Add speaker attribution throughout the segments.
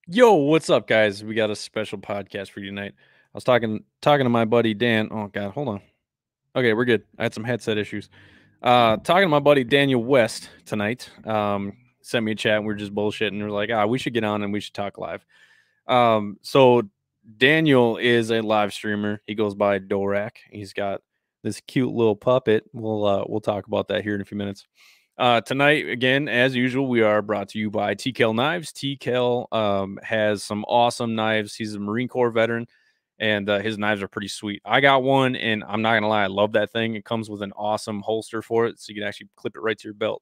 Speaker 1: Yo, what's up, guys? We got a special podcast for you tonight. I was talking to my buddy Dan. Oh God, hold on. Okay, we're good. I had some headset issues. Talking to my buddy Daniel West tonight. Sent me a chat and we were just bullshitting. We're like, we should get on and we should talk live. So Daniel is a live streamer. He goes by DORAK. He's got this cute little puppet. We'll talk about that here in a few minutes. Tonight, again, as usual, we are brought to you by TKL Knives. TKL has some awesome knives. He's a Marine Corps veteran, and his knives are pretty sweet. I got one, and I'm not gonna lie, I love that thing. It comes with an awesome holster for it, so you can actually clip it right to your belt.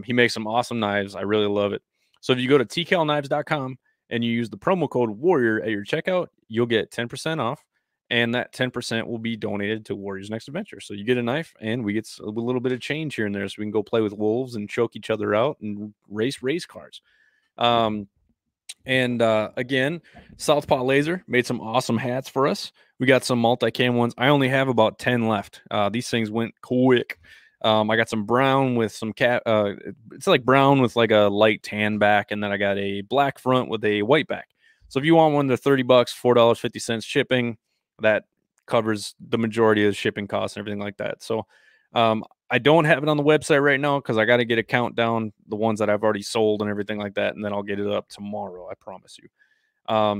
Speaker 1: He makes some awesome knives. I really love it. So if you go to tklknives.com and you use the promo code Warrior at your checkout, you'll get 10% off, and that 10% will be donated to Warriors Next Adventure. So you get a knife, and we get a little bit of change here and there, so we can go play with wolves and choke each other out and race cars. Again, Southpaw Laser made some awesome hats for us. We got some multicam ones. I only have about 10 left. These things went quick. I got some brown with some it's like brown with like a light tan back, and then I got a black front with a white back. So if you want one, they're $30, $4.50 shipping. That covers the majority of the shipping costs and everything like that. So I don't have it on the website right now because I got to get a countdown, the ones that I've already sold and everything like that, and then I'll get it up tomorrow, I promise you.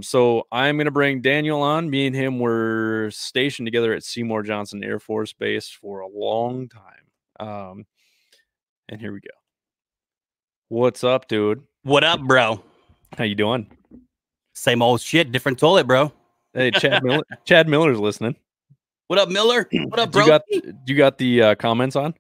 Speaker 1: So I'm going to bring Daniel on. Me and him were stationed together at Seymour Johnson Air Force Base for a long time. And here we go. What's up, dude?
Speaker 2: What up, bro?
Speaker 1: How you doing?
Speaker 2: Same old shit, different toilet, bro.
Speaker 1: Hey, Chad Miller's listening.
Speaker 2: What up, Miller? What up, bro?
Speaker 1: You got the comments on?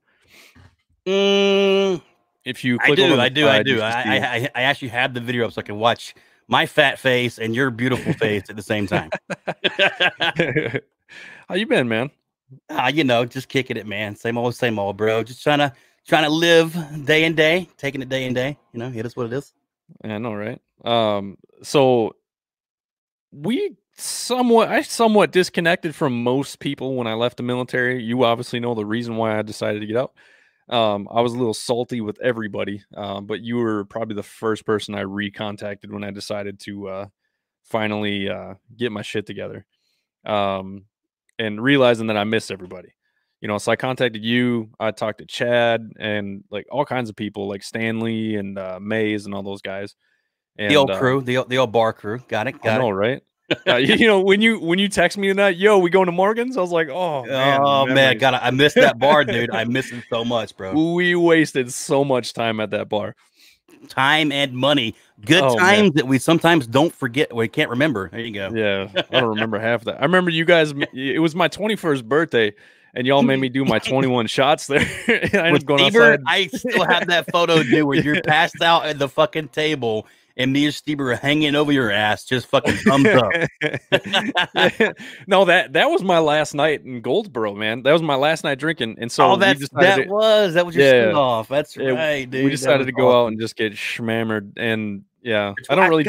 Speaker 1: If you click
Speaker 2: I do. I actually have the video up so I can watch my fat face and your beautiful face at the same time.
Speaker 1: How you been, man?
Speaker 2: Just kicking it, man. Same old, bro. Just trying to live day and day, taking it day and day. It is what it is.
Speaker 1: I know, right? So I somewhat disconnected from most people when I left the military. You obviously know the reason why I decided to get out. I was a little salty with everybody, but you were probably the first person I recontacted when I decided to finally get my shit together, and realizing that I miss everybody. So I contacted you. I talked to Chad and like all kinds of people, like Stanley and Mays and all those guys. And,
Speaker 2: the old crew, the old bar crew. Got it.
Speaker 1: I know, right? When you text me that, yo, we going to Morgan's? I was like, oh man,
Speaker 2: God, I missed that bar, dude. I miss it so much, bro.
Speaker 1: We wasted so much time at that bar,
Speaker 2: time and money. Good times that we sometimes don't forget. We can't remember. There you go.
Speaker 1: Yeah, I don't remember half of that. I remember you guys. It was my 21st birthday, and y'all made me do my 21 shots there. I was going outside.
Speaker 2: I still have that photo, dude, where you're passed out at the fucking table. And me and Steve are hanging over your ass, just fucking thumbs up.
Speaker 1: No, that was my last night in Goldsboro, man. That was my last night drinking, and so
Speaker 2: that was your send off. That's right, dude.
Speaker 1: We decided to go out and just get schmammered, and yeah, I don't really.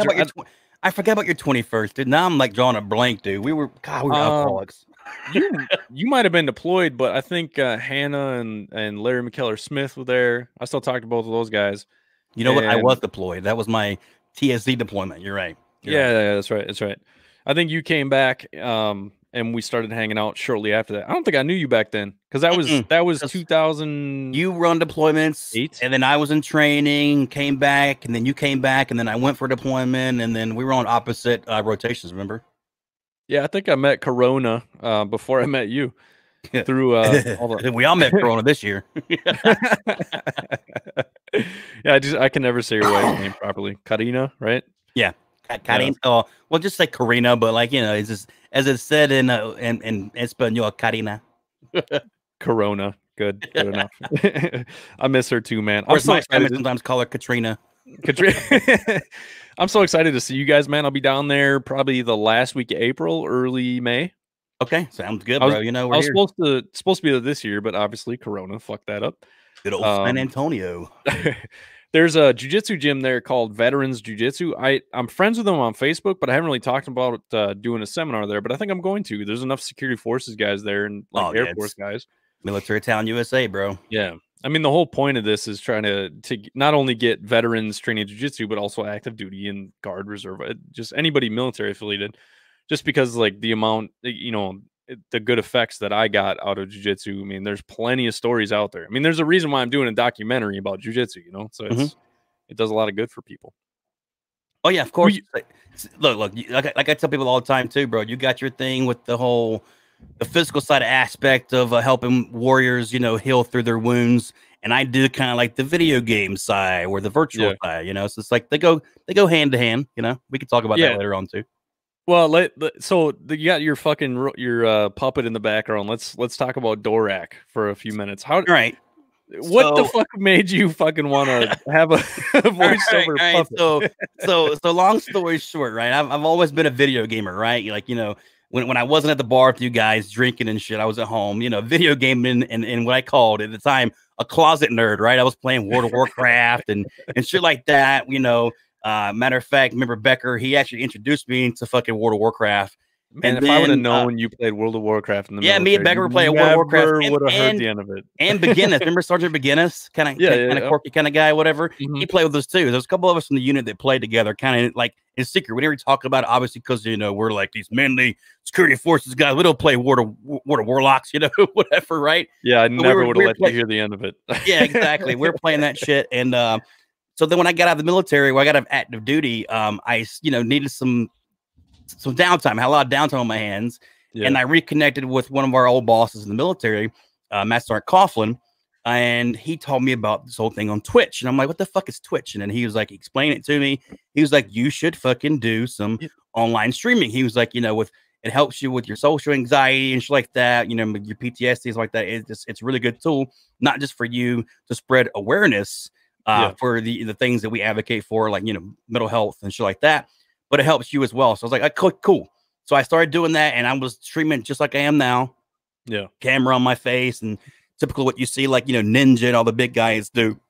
Speaker 2: I forgot about your 21st, dude. Now I'm like drawing a blank, dude. We were alcoholics.
Speaker 1: You might have been deployed, but I think Hannah and Larry McKellar Smith were there. I still talk to both of those guys.
Speaker 2: You know what? I was deployed. That was my TSD deployment. You're right.
Speaker 1: Yeah, that's right. That's right. I think you came back, and we started hanging out shortly after that. I don't think I knew you back then because that was 2000.
Speaker 2: You were on deployments, and then I was in training. Came back, and then you came back, and then I went for deployment, and then we were on opposite rotations. Remember?
Speaker 1: Yeah, I think I met Corona before I met you. Through
Speaker 2: we all met Corona this year.
Speaker 1: Yeah, I can never say your wife's name properly. Karina, right?
Speaker 2: Yeah, Karina. Yeah. Oh, well, just say Karina, but it's just as it's said in Espanol, Karina.
Speaker 1: Corona, good enough. I miss her too, man.
Speaker 2: I'm so excited. Sometimes call her Katrina.
Speaker 1: I'm so excited to see you guys, man. I'll be down there probably the last week of April, early May.
Speaker 2: Okay, sounds good, bro.
Speaker 1: I was supposed to be there this year, but obviously Corona fucked that up.
Speaker 2: Good old San Antonio.
Speaker 1: There's a jiu-jitsu gym there called Veterans Jiu-Jitsu. I'm friends with them on Facebook, but I haven't really talked about doing a seminar there. But I think I'm going to. There's enough security forces guys there and Air Force guys.
Speaker 2: Military Town, USA, bro.
Speaker 1: Yeah. I mean, the whole point of this is trying to not only get veterans training jiu-jitsu, but also active duty and guard reserve, just anybody military affiliated, just because like the amount, you know, the good effects that I got out of jiu-jitsu. I mean, there's plenty of stories out there. I mean, there's a reason why I'm doing a documentary about jiu-jitsu, you know, so it does a lot of good for people.
Speaker 2: Oh yeah, of course. Look, like I tell people all the time too, bro. You got your thing with the physical side aspect of helping warriors, you know, heal through their wounds, and I do kind of like the video game side or the virtual side, you know. So it's like they go hand to hand, you know. We can talk about that later on too.
Speaker 1: Well, so you got your fucking puppet in the background. Let's talk about DORAK for a few minutes.
Speaker 2: All right.
Speaker 1: What the fuck made you fucking want to have a voiceover puppet?
Speaker 2: So long story short, right? I've always been a video gamer, right? Like, you know, when I wasn't at the bar with you guys drinking and shit, I was at home, you know, video gaming and what I called at the time a closet nerd, right? I was playing World of Warcraft and shit like that, you know. Matter of fact, remember Becker? He actually introduced me to fucking World of Warcraft.
Speaker 1: Man, if I would have known you played World of Warcraft in the military,
Speaker 2: me and Becker were playing World of Warcraft.
Speaker 1: Would have heard the end of it.
Speaker 2: And Beginnis, remember Sergeant Beginnis, kind of quirky kind of guy, whatever. He played with us too. There's a couple of us from the unit that played together, kind of like in secret. We never talk about it, obviously, because you know we're like these manly security forces guys. We don't play War of Warlocks, you know, whatever, right?
Speaker 1: Yeah, I never would have let you hear the end of it.
Speaker 2: Yeah, exactly. We're playing that shit, and so then when I got out of the military, when I got out of active duty, I needed some downtime. I had a lot of downtime on my hands, and I reconnected with one of our old bosses in the military, Master Sergeant Coughlin, and he told me about this whole thing on Twitch. And I'm like, what the fuck is Twitch? And then he was like, explain it to me. He was like, you should fucking do some online streaming. He was like, you know, it helps you with your social anxiety and shit like that, you know, your PTSD is like that. It's a really good tool, not just for you to spread awareness for the things that we advocate for, like, you know, mental health and shit like that, but it helps you as well. So I was like, cool. So I started doing that, and I was streaming just like I am now. Yeah. Camera on my face, and typical what you see, like, you know, Ninja and all the big guys do.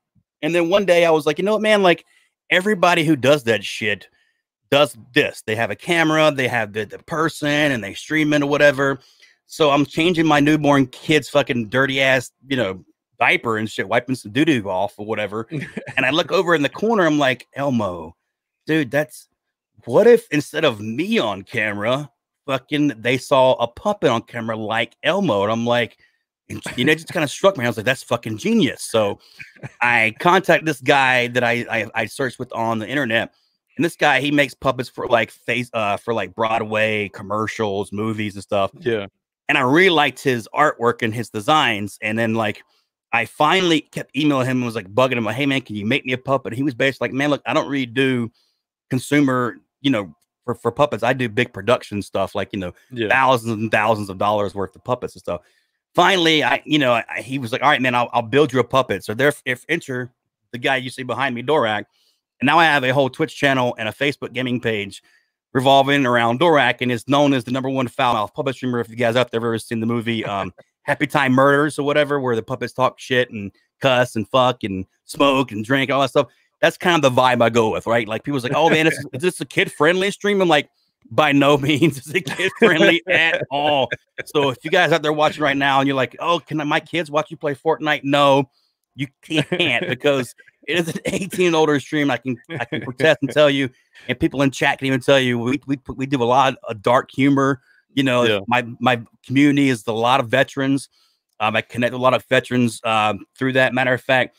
Speaker 2: And then one day I was like, you know what, man, like everybody who does that shit does this. They have a camera, they have the person, and they stream it or whatever. So I'm changing my newborn kid's fucking dirty ass, you know, diaper and shit, wiping some doo-doo off or whatever. And I look over in the corner, I'm like, Elmo, dude, what if instead of me on camera, fucking they saw a puppet on camera like Elmo? And I'm like, you know, it just kind of struck me. I was like, that's fucking genius. So I contact this guy that I searched with on the internet. And this guy, he makes puppets for like for like Broadway commercials, movies and stuff.
Speaker 1: Yeah.
Speaker 2: And I really liked his artwork and his designs. And then like I finally kept emailing him and was like bugging him like, hey man, can you make me a puppet? And he was basically like, man, look, I don't really do consumer, you know, for puppets. I do big production stuff, like, you know, thousands and thousands of dollars worth of puppets and stuff. Finally, he was like, all right, man, I'll build you a puppet. So enter the guy you see behind me, DORAK. And now I have a whole Twitch channel and a Facebook gaming page revolving around DORAK, and is known as the #1 foul-mouthed puppet streamer. If you guys out there have ever seen the movie Happy Time Murders or whatever, where the puppets talk shit and cuss and fuck and smoke and drink, all that stuff. That's kind of the vibe I go with, right? Like people's like, oh man, is this a kid-friendly stream? I'm like, by no means is it kid-friendly at all. So if you guys out there watching right now and you're like, oh, can my kids watch you play Fortnite? No, you can't, because it is an 18 and older stream. I can protest and tell you, and people in chat can even tell you, we do a lot of dark humor. You know, my community is a lot of veterans. I connect with a lot of veterans through that. Matter of fact,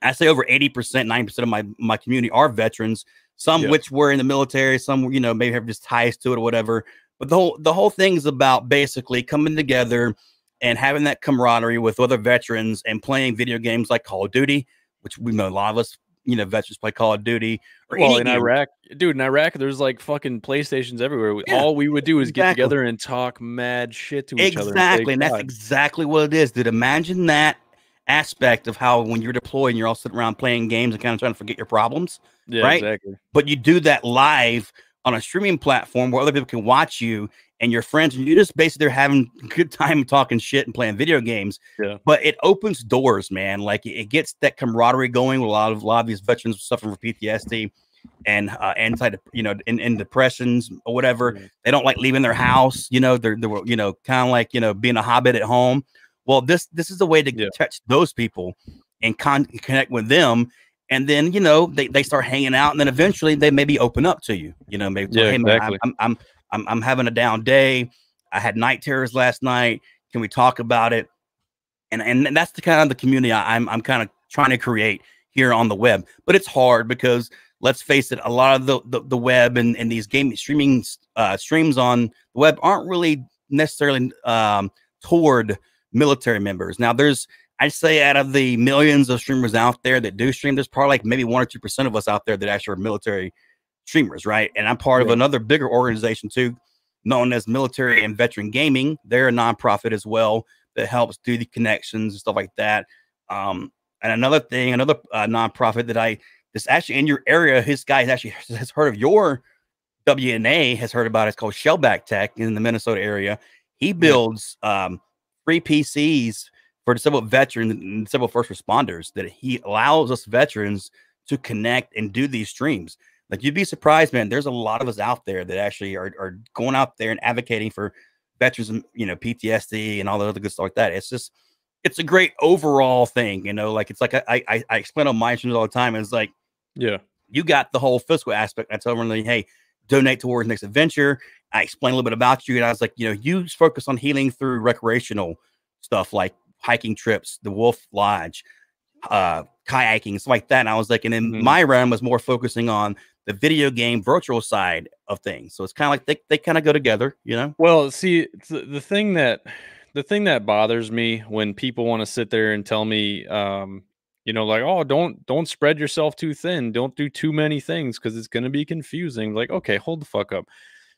Speaker 2: I say over 80%, 90% of my community are veterans. Some which were in the military, some, you know, maybe have just ties to it or whatever. But the whole thing is about basically coming together and having that camaraderie with other veterans and playing video games like Call of Duty, which we know a lot of us, you know, veterans play Call of Duty. Or
Speaker 1: well, in Iraq, dude, there's like fucking PlayStations everywhere. All we would do is get together and talk mad shit to each other.
Speaker 2: Exactly, and that's exactly what it is, dude. Imagine that aspect of how when you're deployed and you're all sitting around playing games and kind of trying to forget your problems, right? Exactly. But you do that live on a streaming platform where other people can watch you and your friends, and you just basically having a good time talking shit and playing video games. Yeah. But it opens doors, man. Like it gets that camaraderie going with a lot of these veterans suffering from PTSD and in depressions or whatever. They don't like leaving their house. You know, they're you know, kind of like, you know, being a hobbit at home. Well, this is a way to
Speaker 1: Yeah.
Speaker 2: touch those people and connect with them. And then, you know, they start hanging out, and then eventually they maybe open up to you. You know, maybe
Speaker 1: Yeah,
Speaker 2: hey man,
Speaker 1: exactly.
Speaker 2: I'm having a down day. I had night terrors last night. Can we talk about it? And that's the kind of the community I'm kind of trying to create here on the web. But it's hard because let's face it, a lot of the web and these game streaming streams on the web aren't really necessarily toward military members. Now, I'd say out of the millions of streamers out there that do stream, there's probably like maybe 1 or 2% of us out there that actually are military streamers, right? And I'm part of another bigger organization too, known as Military and Veteran Gaming. They're a nonprofit as well that helps do the connections and stuff like that. And another thing, another nonprofit that this actually in your area, his guy actually has heard of your WNA, has heard about it. It's called Shellback Tech in the Minnesota area. He builds free PCs for disabled veterans and disabled first responders that he allows us veterans to connect and do these streams. Like, you'd be surprised, man. There's a lot of us out there that actually are going out there and advocating for veterans, you know, PTSD and all the other good stuff like that. It's a great overall thing, you know. Like, it's like I explain on my streams all the time. It's like,
Speaker 1: yeah,
Speaker 2: you got the whole fiscal aspect. I tell everyone, like, hey, donate towards next adventure. I explain a little bit about you, and I was like, you know, you focus on healing through recreational stuff like hiking trips, the Wolf Lodge, kayaking, stuff like that. And I was like, and then my realm was more focusing on the video game virtual side of things. So it's kind of like they kind of go together, you know?
Speaker 1: Well, see, the thing that bothers me when people want to sit there and tell me, you know, like, oh, don't spread yourself too thin. Don't do too many things because it's going to be confusing. Like, okay, hold the fuck up.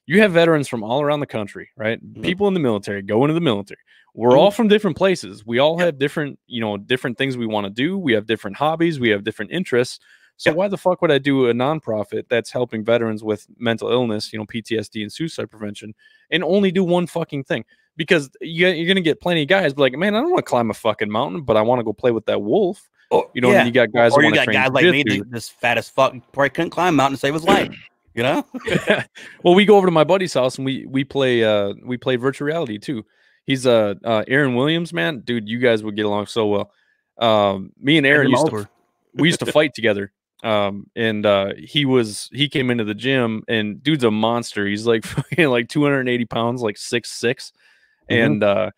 Speaker 1: You have veterans from all around the country, right? People in the military, go into the military. We're all from different places. We all have different, you know, different things we want to do. We have different hobbies. We have different interests. So why the fuck would I do a nonprofit that's helping veterans with mental illness, you know, PTSD and suicide prevention, and only do one fucking thing? Because you're going to get plenty of guys be like, man, I don't want to climb a fucking mountain, but I want to go play with that wolf. You know, and then you got guys,
Speaker 2: or you got guys like me, this fat as fuck, probably couldn't climb a mountain to save his life. You know?
Speaker 1: Well, we go over to my buddy's house and we play virtual reality too. He's Aaron Williams, man, dude. You guys would get along so well. Me and Aaron used to fight together. And he came into the gym, and dude's a monster. He's like fucking like 280 pounds, like 6'6". And I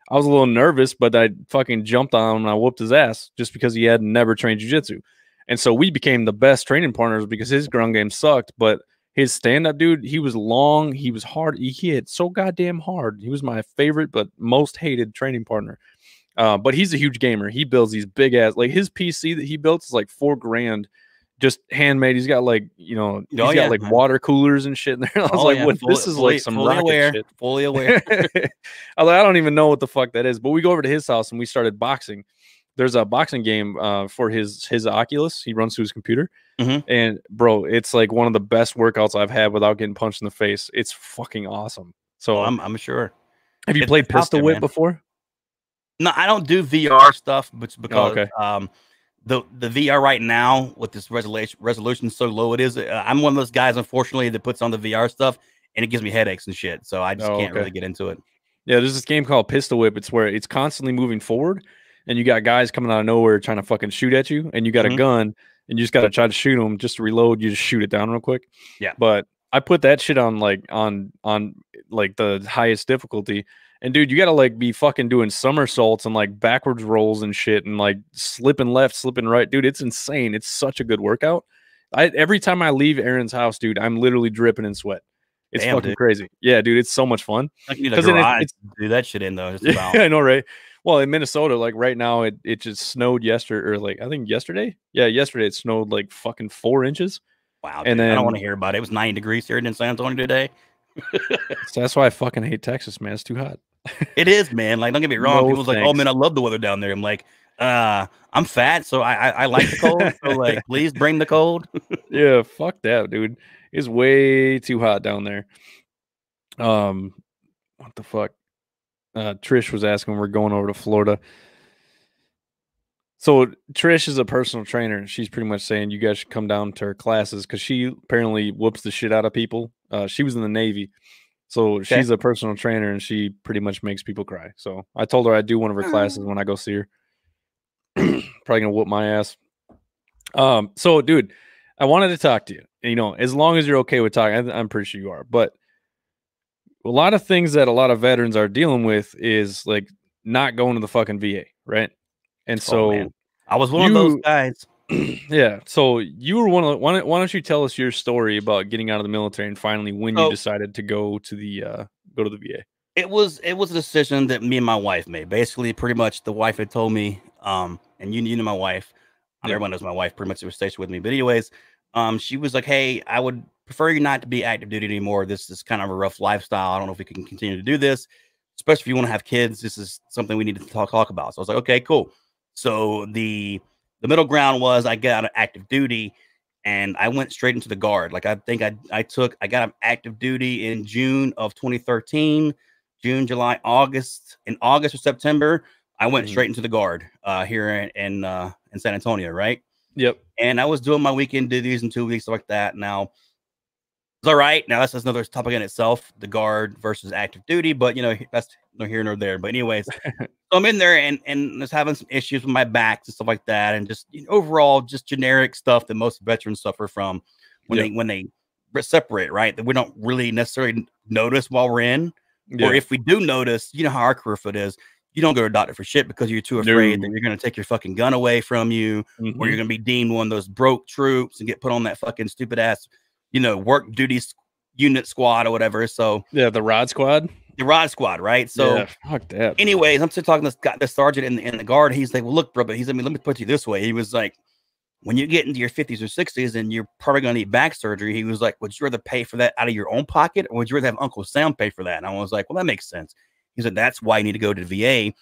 Speaker 1: was a little nervous, but I fucking jumped on him and I whooped his ass just because he had never trained jiu-jitsu. And so we became the best training partners because his ground game sucked, but his stand-up, dude, he was long, he was hard, he hit so goddamn hard. He was my favorite but most hated training partner. But he's a huge gamer. He builds these big ass, like his PC that he built is like $4,000, just handmade. He's got like, you know, he's got like water coolers and shit in there. I was like, what? This is like some rocket shit.
Speaker 2: Fully aware.
Speaker 1: I was like, I don't even know what the fuck that is. But we go over to his house and we started boxing. There's a boxing game for his Oculus. He runs through his computer. And bro, it's like one of the best workouts I've had without getting punched in the face. It's fucking awesome. So
Speaker 2: I'm sure.
Speaker 1: Have you played Pistol Whip before?
Speaker 2: No, I don't do VR stuff, but because the VR right now with this resolution so low it is, I'm one of those guys, unfortunately, that puts on the VR stuff and it gives me headaches and shit. So I just can't really get into it.
Speaker 1: Yeah, there's this game called Pistol Whip. It's where it's constantly moving forward, and you got guys coming out of nowhere trying to fucking shoot at you, and you got a gun, and you just got to try to shoot them. Just to reload, you just shoot it down real quick.
Speaker 2: Yeah.
Speaker 1: But I put that shit on like on like the highest difficulty, and dude, you got to like be fucking doing somersaults and like backwards rolls and shit, and like slipping left, slipping right, dude. It's insane. It's such a good workout. Every time I leave Aaron's house, dude, I'm literally dripping in sweat. It's fucking crazy. Yeah, dude, it's so much fun.
Speaker 2: I can do that shit in though.
Speaker 1: Yeah, I know, right? Well, in Minnesota, like right now, it just snowed yesterday, or like I think yesterday. Yeah, yesterday it snowed like fucking 4 inches.
Speaker 2: Wow, and then I don't want to hear about it. It was 90 degrees here in San Antonio today.
Speaker 1: So that's why I fucking hate Texas, man. It's too hot.
Speaker 2: It is, man. Like, don't get me wrong. People's like, oh man, I love the weather down there. I'm like, I'm fat, so I like the cold. So like, please bring the cold.
Speaker 1: Yeah, fuck that, dude. It's way too hot down there. What the fuck? Trish was asking when we're going over to Florida. So Trish is a personal trainer. She's pretty much saying you guys should come down to her classes because she apparently whoops the shit out of people. She was in the Navy. So she's a personal trainer, and she pretty much makes people cry. So I told her I'd do one of her classes when I go see her. Probably gonna whoop my ass. So dude, I wanted to talk to you. You know, as long as you're okay with talking, I'm pretty sure you are. But a lot of things that a lot of veterans are dealing with is like not going to the fucking VA, right? And so
Speaker 2: I was one of those guys.
Speaker 1: Yeah. So you were one of the, why don't you tell us your story about getting out of the military and finally when you decided to go to the VA?
Speaker 2: It was a decision that me and my wife made. Basically, pretty much the wife had told me, and you know my wife. Everyone knows my wife pretty much was stationed with me. But anyways, she was like, "Hey, I would prefer you not to be active duty anymore. This is kind of a rough lifestyle. I don't know if we can continue to do this, especially if you want to have kids. This is something we need to talk about." So I was like, "Okay, cool." So the middle ground was I got out of active duty and I went straight into the Guard. Like I think I got out active duty in June of 2013, June, July, August. In August or September, I went straight into the Guard here in San Antonio, right?
Speaker 1: Yep.
Speaker 2: And I was doing my weekend duties in 2 weeks, stuff like that. Now it's all right. Now that's another topic in itself, the Guard versus active duty, but you know, that's no here nor there. But anyways, so I'm in there and was having some issues with my back and stuff like that, and just overall just generic stuff that most veterans suffer from when they separate, right? That we don't really necessarily notice while we're in, or if we do notice, you know how our career foot is. You don't go to a doctor for shit because you're too afraid that you're going to take your fucking gun away from you, or you're going to be deemed one of those broke troops and get put on that fucking stupid ass, you know, work duty unit squad or whatever. So
Speaker 1: yeah, the Rod Squad.
Speaker 2: The Rod Squad, right? So,
Speaker 1: fuck that.
Speaker 2: Anyways, I'm still talking to this sergeant in the Guard. He's like, "Well, look, bro," but he's, I mean, let me put you this way. He was like, "When you get into your 50s or 60s, and you're probably gonna need back surgery," he was like, "Would you rather pay for that out of your own pocket, or would you rather have Uncle Sam pay for that?" And I was like, "Well, that makes sense." He said, "That's why you need to go to the VA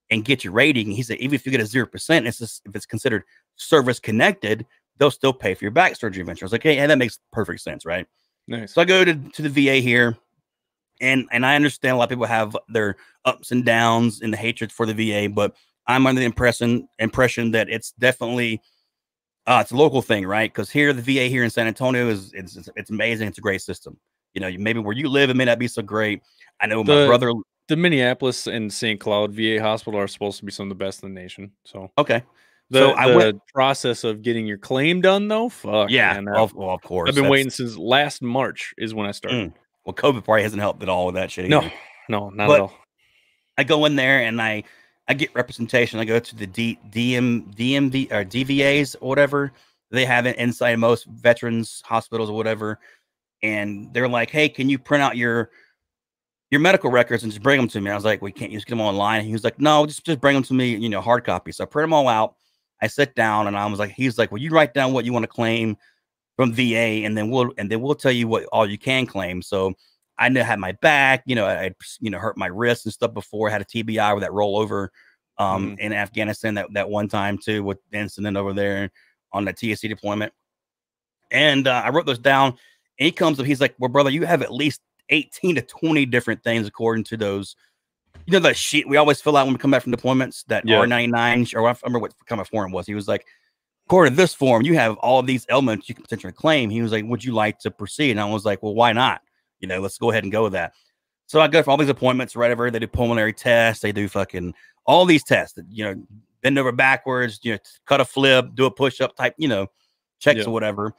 Speaker 2: and get your rating." He said, "Even if you get a 0%, it's just, if it's considered service connected, they'll still pay for your back surgery eventually." I was like, "Hey, that makes perfect sense, right?"
Speaker 1: Nice.
Speaker 2: So I go to the VA here. And I understand a lot of people have their ups and downs and the hatred for the VA, but I'm under the impression that it's definitely it's a local thing, right? Because here the VA here in San Antonio it's amazing. It's a great system. You know, maybe where you live it may not be so great. I know my brother.
Speaker 1: The Minneapolis and St. Cloud VA hospital are supposed to be some of the best in the nation. So the process of getting your claim done though, fuck
Speaker 2: yeah,
Speaker 1: man,
Speaker 2: of course.
Speaker 1: I've been waiting since last March is when I started.
Speaker 2: Well, COVID probably hasn't helped at all with that shit either.
Speaker 1: No, not at all.
Speaker 2: I go in there and I get representation. I go to the DMV or DVAs or whatever they have it inside most veterans hospitals or whatever, and they're like, "Hey, can you print out your medical records and just bring them to me?" I was like, "We can't just get them online." And he was like, "No, just bring them to me, you know, hard copy." So I print them all out. I sit down and I was like, he's like, "Well, you write down what you want to claim from VA, and then we'll tell you what all you can claim." So I knew I had my back, you know, I hurt my wrist and stuff before. I had a TBI with that rollover in Afghanistan that one time too, with the incident over there on the TSC deployment. And I wrote those down. And he comes up, he's like, "Well, brother, you have at least 18 to 20 different things according to those, you know, that sheet we always fill out when we come back from deployments, that R99, or I remember what kind of form it was." He was like, "According to this form, you have all of these elements you can potentially claim." He was like, "Would you like to proceed?" And I was like, "Well, why not? You know, let's go ahead and go with that." So I go for all these appointments, whatever. They do pulmonary tests. They do fucking all these tests, you know, bend over backwards, you know, cut a flip, do a push up type, you know, checks or whatever.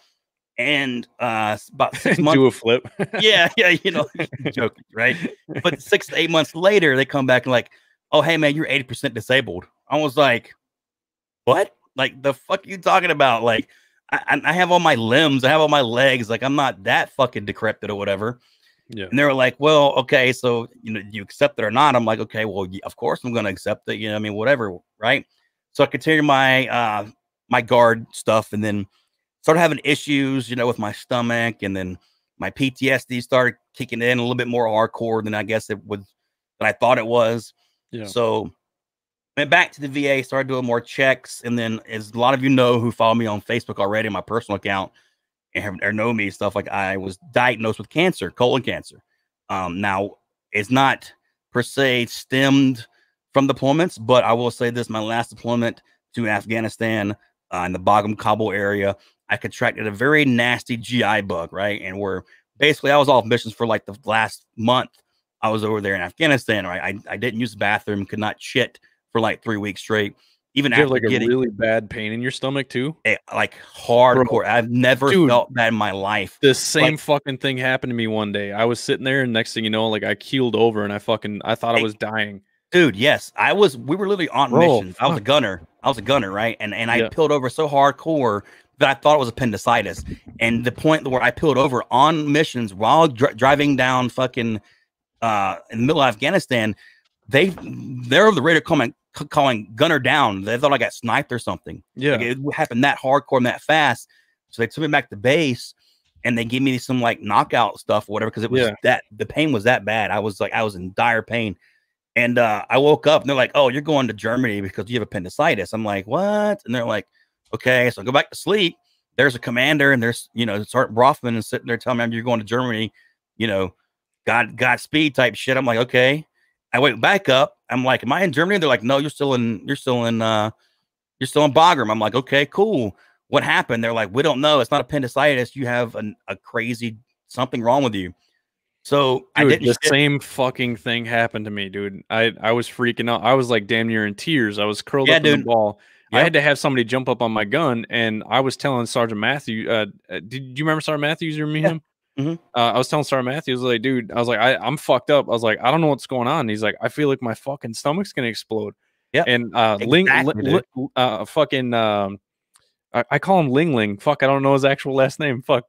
Speaker 2: And about 6 months,
Speaker 1: do a flip.
Speaker 2: yeah, you know, joking, right? But 6 to 8 months later, they come back and like, "Oh, hey man, you're 80% disabled." I was like, "What? Like the fuck are you talking about? Like I have all my limbs, I have all my legs, like I'm not that fucking decrepit or whatever."
Speaker 1: Yeah.
Speaker 2: And they were like, "Well, okay, so you know, you accept it or not?" I'm like, "Okay, well, of course I'm gonna accept it, you know, I mean, whatever, right?" So I continued my my Guard stuff, and then started having issues, you know, with my stomach, and then my PTSD started kicking in a little bit more hardcore than I guess it would than I thought it was.
Speaker 1: Yeah.
Speaker 2: So went back to the VA, started doing more checks, and then, as a lot of you know who follow me on Facebook already, my personal account, or know me, stuff like, I was diagnosed with cancer, colon cancer. Now it's not per se stemmed from deployments, but I will say this: my last deployment to Afghanistan in the Bagram Kabul area, I contracted a very nasty GI bug, right? And where basically I was off missions for like the last month. I was over there in Afghanistan. Right, I didn't use the bathroom, could not shit for like 3 weeks straight. Even
Speaker 1: Did you have
Speaker 2: after
Speaker 1: like a
Speaker 2: getting
Speaker 1: really bad pain in your stomach too?
Speaker 2: like hardcore,
Speaker 1: Bro,
Speaker 2: I've never
Speaker 1: dude,
Speaker 2: felt that in my life.
Speaker 1: the same
Speaker 2: Like,
Speaker 1: fucking thing happened to me one day. I was sitting there, and next thing you know, like I keeled over, and I thought I was dying.
Speaker 2: dude, yes, we were literally on
Speaker 1: Bro,
Speaker 2: missions.
Speaker 1: fuck.
Speaker 2: I was a gunner, right? And I
Speaker 1: Yeah.
Speaker 2: peeled over so hardcore that I thought it was appendicitis. And the point where I peeled over on missions while driving down fucking in the middle of Afghanistan, they're over the radio calling gunner down. They thought I got sniped or something.
Speaker 1: Yeah.
Speaker 2: Like, it happened that hardcore and that fast. So they took me back to base and they gave me some like knockout stuff or whatever, because it was that the pain was that bad. I was in dire pain. And I woke up and they're like, "Oh, you're going to Germany because you have appendicitis." I'm like, "What?" And they're like, "Okay." So I go back to sleep. There's a commander and there's, Sergeant Brofman and sitting there telling me, "You're going to Germany, Godspeed" type shit. I'm like, "Okay." I wake back up. I'm like, "Am I in Germany?" They're like, "No, you're still in Bagram." I'm like, "Okay, cool. What happened?" They're like, "We don't know. It's not appendicitis. You have a crazy something wrong with you." So
Speaker 1: Dude,
Speaker 2: I didn't
Speaker 1: the
Speaker 2: shit.
Speaker 1: same fucking thing happened to me, dude. I was freaking out. I was like damn near in tears. I was curled up in the ball. I had to have somebody jump up on my gun, and I was telling Sergeant Matthew. Did you remember Sergeant Matthews? You remember him?
Speaker 2: Mhm.
Speaker 1: I was telling Sergeant Matthews, like, dude, I was like, I'm fucked up. I was like, I don't know what's going on. And he's like, I feel like my fucking stomach's gonna explode.
Speaker 2: Yeah.
Speaker 1: And
Speaker 2: Exactly,
Speaker 1: fucking I call him Ling Ling. Fuck, I don't know his actual last name. Fuck.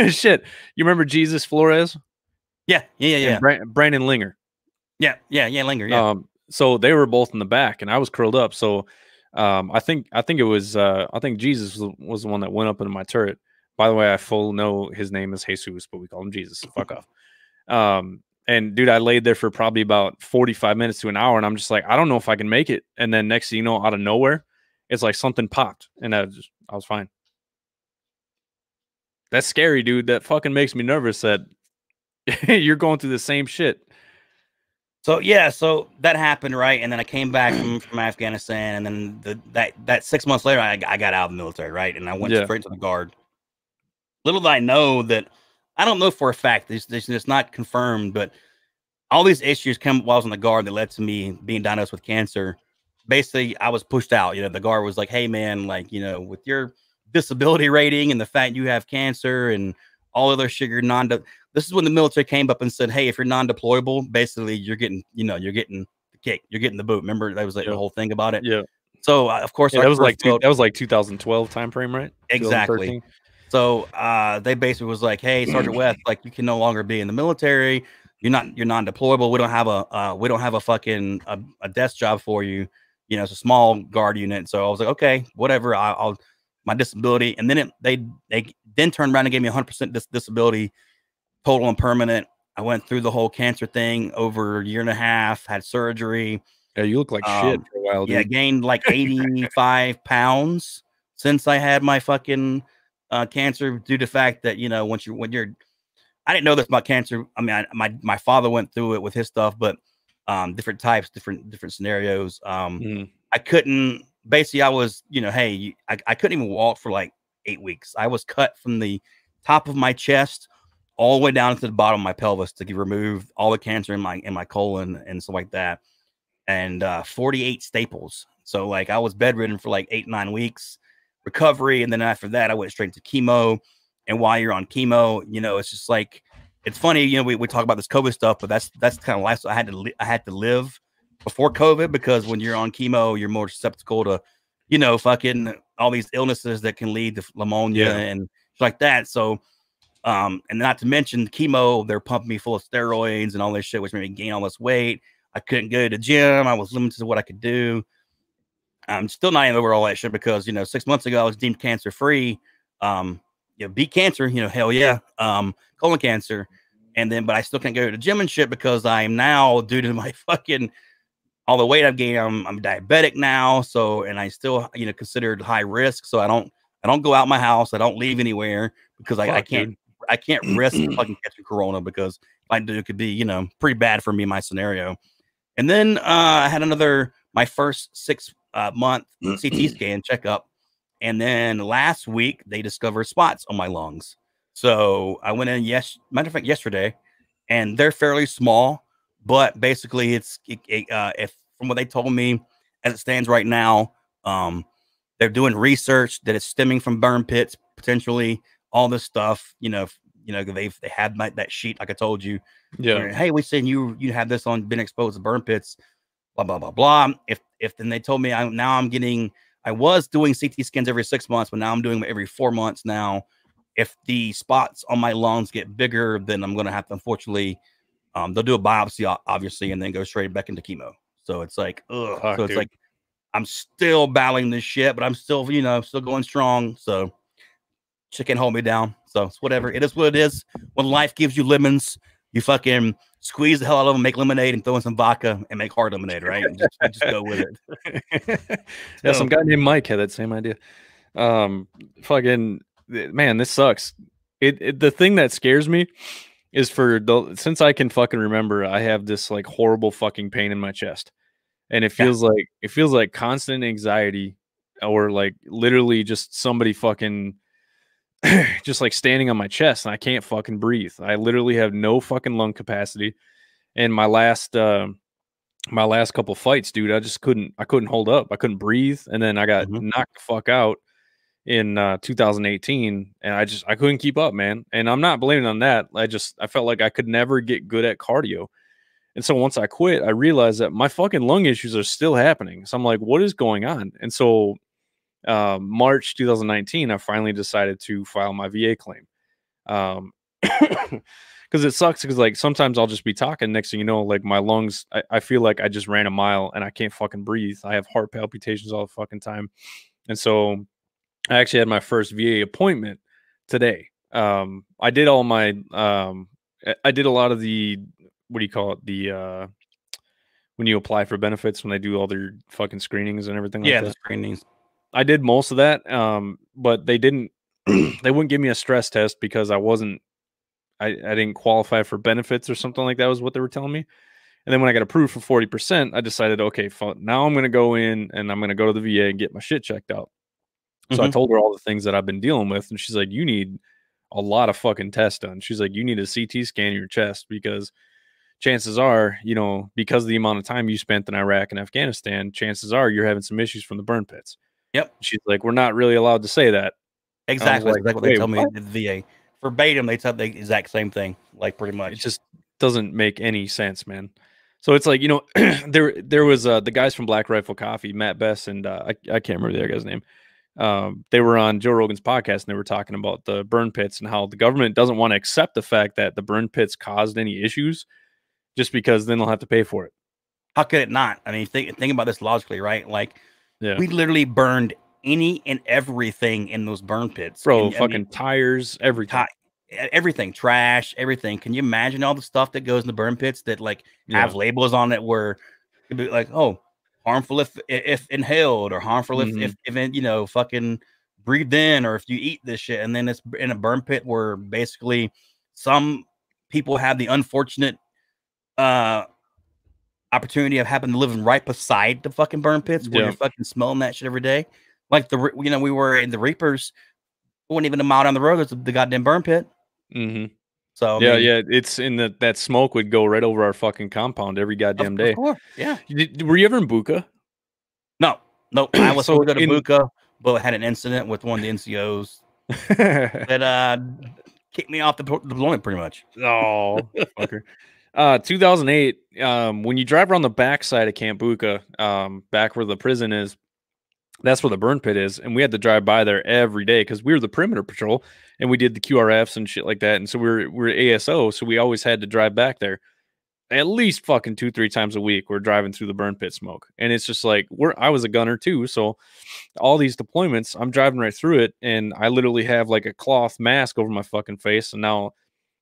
Speaker 1: Shit. You remember Jesus Flores?
Speaker 2: Yeah.
Speaker 1: And Brandon Linger.
Speaker 2: Yeah. Linger. Yeah.
Speaker 1: So they were both in the back, and I was curled up. So, I think it was I think Jesus was the one that went up into my turret. By the way, I full know his name is Jesus, but we call him Jesus. So fuck off. And dude, I laid there for probably about 45 minutes to an hour, and I'm just like, I don't know if I can make it. And then next thing you know, out of nowhere, it's like something popped, and I was fine. That's scary, dude. That fucking makes me nervous that you're going through the same shit.
Speaker 2: So yeah, so that happened, right? And then I came back from Afghanistan, and then that 6 months later, I got out of the military, right? And I went straight to the Guard. Little did I know that, I don't know for a fact, this is not confirmed, but all these issues come while I was in the Guard that led to me being diagnosed with cancer. Basically, I was pushed out. The Guard was like, "Hey man, like, with your disability rating and the fact you have cancer and all other shit, you're this is when the military came up and said, "Hey, if you're non-deployable, basically you're getting the kick, you're getting the boot." Remember, that was like the whole thing about it.
Speaker 1: Yeah.
Speaker 2: So of course,
Speaker 1: that was like 2012 time frame, right?
Speaker 2: Exactly. So they basically was like, "Hey, Sergeant West, like, you can no longer be in the military. You're non-deployable. We don't have a fucking a desk job for you. It's a small Guard unit." So I was like, "Okay, whatever. I'll my disability." And then they then turned around and gave me 100% disability, total and permanent. I went through the whole cancer thing over a year and a half, had surgery.
Speaker 1: Yeah, you look like shit for a while, dude.
Speaker 2: Yeah, gained like 85 pounds since I had my fucking cancer, due to the fact that, I didn't know this about cancer. I mean, my father went through it with his stuff, but different types, different scenarios. I couldn't, basically I was, hey, I couldn't even walk for like 8 weeks. I was cut from the top of my chest all the way down to the bottom of my pelvis to remove all the cancer in my colon and stuff like that. And 48 staples. So like I was bedridden for like 8-9 weeks recovery. And then after that, I went straight to chemo. And while you're on chemo, it's just like, it's funny, we talk about this COVID stuff, but that's kind of life I had to live before COVID, because when you're on chemo, you're more susceptible to, fucking all these illnesses that can lead to pneumonia and like that. So, and not to mention chemo, they're pumping me full of steroids and all this shit, which made me gain all this weight. I couldn't go to the gym. I was limited to what I could do. I'm still not even over all that shit because, 6 months ago I was deemed cancer free. Beat cancer, hell yeah. Colon cancer. And then, but I still can't go to the gym and shit because I am now, due to my fucking, all the weight I've gained, I'm diabetic now. So, and I still, considered high risk. So I don't go out my house. I don't leave anywhere because I can't risk fucking catching corona, because if I do, it could be, pretty bad for me in my scenario. And then I had my first 6-month CT scan checkup. And then last week they discovered spots on my lungs. So I went in, matter of fact, yesterday, and they're fairly small, but basically if from what they told me as it stands right now, they're doing research that is stemming from burn pits, potentially all this stuff. They had that sheet like I told you.
Speaker 1: Yeah.
Speaker 2: Where, hey, we seen you have this on been exposed to burn pits, blah blah blah blah. If then they told me I was doing CT scans every 6 months, but now I'm doing them every 4 months now. If the spots on my lungs get bigger, then I'm gonna have to, unfortunately, they'll do a biopsy obviously, and then go straight back into chemo. So it's like, ugh.
Speaker 1: Fuck,
Speaker 2: So it's
Speaker 1: dude.
Speaker 2: like I'm still battling this shit, but I'm still, still going strong. So she can't hold me down. So it's whatever. It is what it is. When life gives you lemons, you fucking squeeze the hell out of them, make lemonade, and throw in some vodka and make hard lemonade, right? And just go with it.
Speaker 1: Yeah, some guy named Mike had that same idea. Fucking man, this sucks. The thing that scares me is since I can fucking remember, I have this like horrible fucking pain in my chest. And it feels like constant anxiety, or like literally just somebody fucking just like standing on my chest, and I can't fucking breathe. I literally have no fucking lung capacity. And my last couple fights, dude, I couldn't hold up. I couldn't breathe. And then I got knocked the fuck out in 2018, and I couldn't keep up, man. And I'm not blaming on that. I felt like I could never get good at cardio. And so once I quit, I realized that my fucking lung issues are still happening. So I'm like, what is going on? And so March 2019, I finally decided to file my VA claim. Because it sucks, because like sometimes I'll just be talking, next thing you know, like my lungs, I feel like I just ran a mile and I can't fucking breathe. I have heart palpitations all the fucking time. And so I actually had my first VA appointment today. I did all my I did a lot of the, what do you call it, the when you apply for benefits, when they do all their fucking screenings and everything like that.
Speaker 2: The screenings.
Speaker 1: I did most of that, but they didn't they wouldn't give me a stress test because I didn't qualify for benefits or something like that, was what they were telling me. And then when I got approved for 40%, I decided, okay, now I'm going to go in and I'm going to go to the VA and get my shit checked out. So I told her all the things that I've been dealing with, and she's like, you need a lot of fucking tests done. She's like, you need a CT scan of your chest, because chances are, because of the amount of time you spent in Iraq and Afghanistan, chances are you're having some issues from the burn pits.
Speaker 2: Yep.
Speaker 1: She's like, we're not really allowed to say that.
Speaker 2: Exactly. Like, exactly what they told me at the VA. Verbatim, they said the exact same thing, like pretty much.
Speaker 1: It just doesn't make any sense, man. So it's like, there was the guys from Black Rifle Coffee, Matt Bess, and I can't remember the other guy's name. They were on Joe Rogan's podcast, and they were talking about the burn pits and how the government doesn't want to accept the fact that the burn pits caused any issues, just because then they'll have to pay for it.
Speaker 2: How could it not? I mean, think about this logically, right? Like,
Speaker 1: we
Speaker 2: literally burned any and everything in those burn pits,
Speaker 1: bro. Tires, everything.
Speaker 2: Everything, trash, everything. Can you imagine all the stuff that goes in the burn pits that like have labels on it where it'd be like, oh, harmful if inhaled, or harmful if fucking breathed in, or if you eat this shit. And then it's in a burn pit where basically some people have the unfortunate opportunity of having to live right beside the fucking burn pits, where you're fucking smelling that shit every day. Like we were in the Reapers, wasn't even a mile down the road, there's the goddamn burn pit. So
Speaker 1: it's in that smoke would go right over our fucking compound every goddamn day.
Speaker 2: Of course. Yeah.
Speaker 1: Were you ever in Buka?
Speaker 2: No. I was supposed to go to Buka, but I had an incident with one of the NCOs that kicked me off the deployment pretty much.
Speaker 1: Oh, fucker. 2008, when you drive around the backside of Camp Buka, back where the prison is, that's where the burn pit is, and we had to drive by there every day because we were the perimeter patrol, and we did the QRFs and shit like that, and so we're ASO, so we always had to drive back there at least fucking 2-3 times a week. We're driving through the burn pit smoke, and it's just like I was a gunner too, so all these deployments, I'm driving right through it, and I literally have like a cloth mask over my fucking face, and now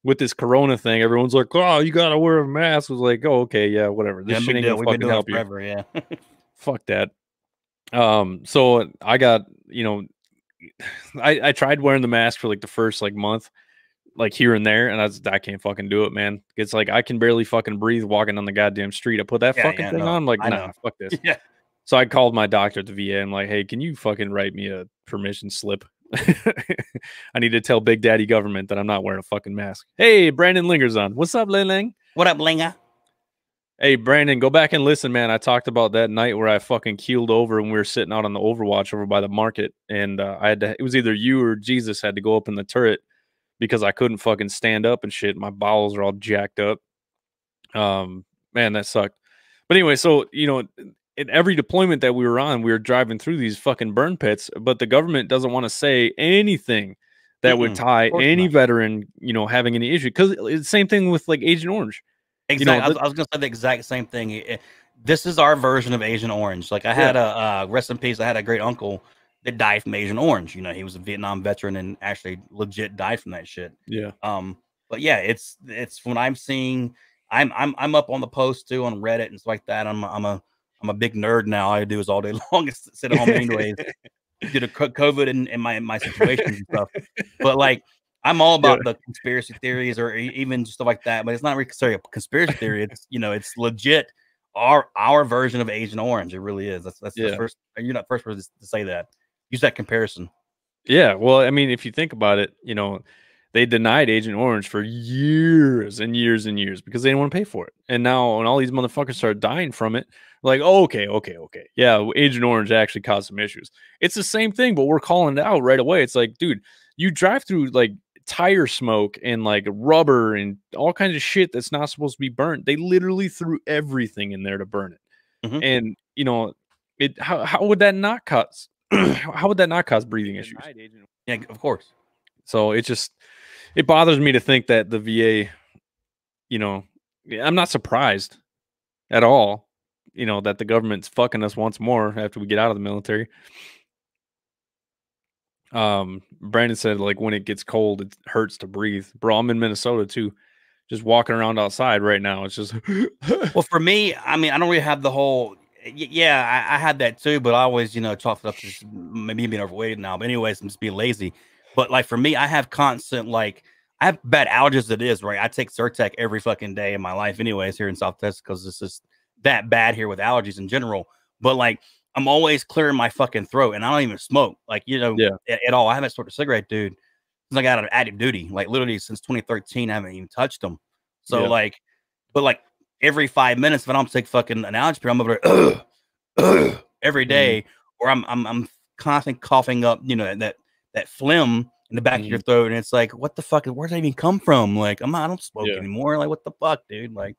Speaker 1: with this Corona thing, everyone's like, "Oh, you gotta wear a mask." I was like, "Oh, okay, yeah, whatever. This shit ain't gonna fucking help you."
Speaker 2: Forever, yeah.
Speaker 1: Fuck that. So I got, I tried wearing the mask for like the first like month, like here and there, and I can't fucking do it, man. It's like I can barely fucking breathe walking on the goddamn street. I put that fucking thing on, I'm like, nah, fuck this.
Speaker 2: Yeah.
Speaker 1: So I called my doctor at the VA. I'm like, hey, can you fucking write me a permission slip? I need to tell Big Daddy government that I'm not wearing a fucking mask. Hey, Brandon Linger's on. What's up, Ling Ling?
Speaker 2: What up, Linga?
Speaker 1: Hey, Brandon, go back and listen, man. I talked about that night where I fucking keeled over and we were sitting out on the Overwatch over by the market, and I had to. It was either you or Jesus had to go up in the turret because I couldn't fucking stand up and shit. My bowels are all jacked up. Man, that sucked. But anyway, so in every deployment that we were on, we were driving through these fucking burn pits, but the government doesn't want to say anything that would tie any veteran, having any issue. Because it's the same thing with like Agent Orange.
Speaker 2: Exactly. I was going to say the exact same thing. This is our version of Agent Orange. Like I had a rest in peace. I had a great uncle that died from Agent Orange. He was a Vietnam veteran and actually legit died from that shit.
Speaker 1: Yeah.
Speaker 2: But yeah, it's when I'm seeing, I'm up on the post too on Reddit and stuff like that. I'm a big nerd now. All I do is all day long is sit at home anyways due to COVID and my situations and stuff. But like, I'm all about the conspiracy theories or even stuff like that. But it's not necessarily a conspiracy theory. It's it's legit our version of Agent Orange. It really is. That's the first. You're not the first person to say that. Use that comparison.
Speaker 1: Yeah. Well, I mean, if you think about it, they denied Agent Orange for years and years and years because they didn't want to pay for it. And now when all these motherfuckers start dying from it, like, oh, okay. Yeah, Agent Orange actually caused some issues. It's the same thing, but we're calling it out right away. It's like, dude, you drive through like tire smoke and like rubber and all kinds of shit that's not supposed to be burnt. They literally threw everything in there to burn it. And how would that not cause how would that not cause breathing issues?
Speaker 2: Yeah, of course.
Speaker 1: So it bothers me to think that the VA, I'm not surprised at all, that the government's fucking us once more after we get out of the military. Brandon said, like, when it gets cold, it hurts to breathe. Bro, I'm in Minnesota too. Just walking around outside right now. It's just
Speaker 2: well, for me, I mean, I don't really have the whole I had that too, but I always, chalk it up to maybe being overweight now. But anyways, I'm just being lazy. But like for me, I have constant I have bad allergies as it is, right? I take Zyrtec every fucking day in my life anyways here in South Texas because it's just that bad here with allergies in general. But like I'm always clearing my fucking throat and I don't even smoke, like, at all. I haven't smoked a cigarette, dude, since I got out of active duty. Like literally since 2013, I haven't even touched them. So but like every 5 minutes, if I don't take fucking an allergy pill, I'm over there every day, or I'm constantly coughing up, that phlegm in the back of your throat, and it's like, what the fuck? Where's that even come from? Like, I don't smoke anymore. Like, what the fuck, dude? Like,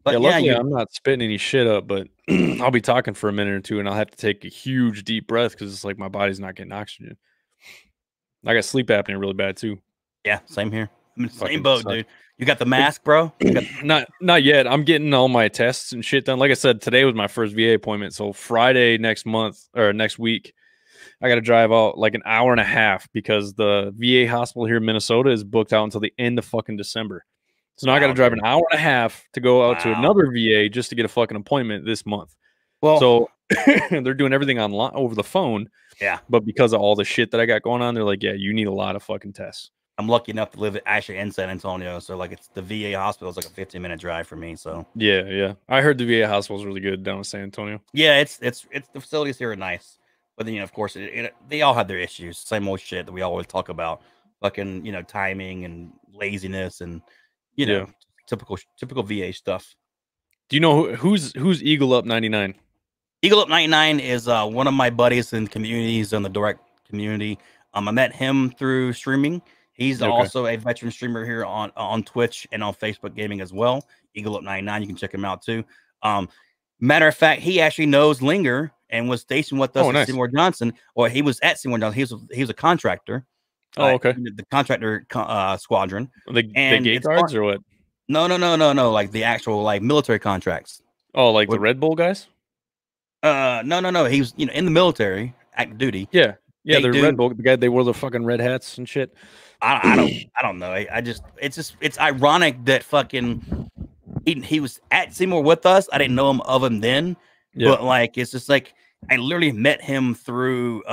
Speaker 2: but
Speaker 1: luckily I'm not spitting any shit up, but I'll be talking for a minute or two, and I'll have to take a huge deep breath because it's like my body's not getting oxygen. I got sleep apnea really bad too.
Speaker 2: Yeah, same here. I'm in the same boat, dude. You got the mask, bro?
Speaker 1: Not yet. I'm getting all my tests and shit done. Like I said, today was my first VA appointment. So Friday next week, I got to drive out like an hour and a half because the VA hospital here in Minnesota is booked out until the end of fucking December. So now I got to drive an hour and a half to go out to another VA just to get a fucking appointment this month. Well, so they're doing everything online over the phone.
Speaker 2: Yeah.
Speaker 1: But because of all the shit that I got going on, they're like, yeah, you need a lot of fucking tests.
Speaker 2: I'm lucky enough to live actually in San Antonio, so like it's the VA hospital is like a 15-minute drive for me. So
Speaker 1: yeah, I heard the VA hospital is really good down in San Antonio.
Speaker 2: Yeah, it's the facilities here are nice, but then of course they all have their issues. Same old shit that we always talk about, fucking timing and laziness and typical VA stuff.
Speaker 1: Do you know who's Eagle Up 99?
Speaker 2: Eagle Up 99 is one of my buddies in communities in the DORAK community. I met him through streaming. He's also a veteran streamer here on Twitch and on Facebook Gaming as well. Eagle Up 99, you can check him out too. Matter of fact, he actually knows Linger and was stationed with us at Seymour Johnson. Or he was at Seymour Johnson. He was a contractor.
Speaker 1: Oh, okay.
Speaker 2: The contractor squadron.
Speaker 1: The gate guards or what?
Speaker 2: No. Like the actual military contracts.
Speaker 1: Oh, like the Red Bull guys?
Speaker 2: No. He was in the military, active duty.
Speaker 1: Yeah, they're Red Bull. The guy, they wore the fucking red hats and shit.
Speaker 2: I don't know. It's ironic that fucking he was at Seymour with us. I didn't know him then, but like it's just like I literally met him through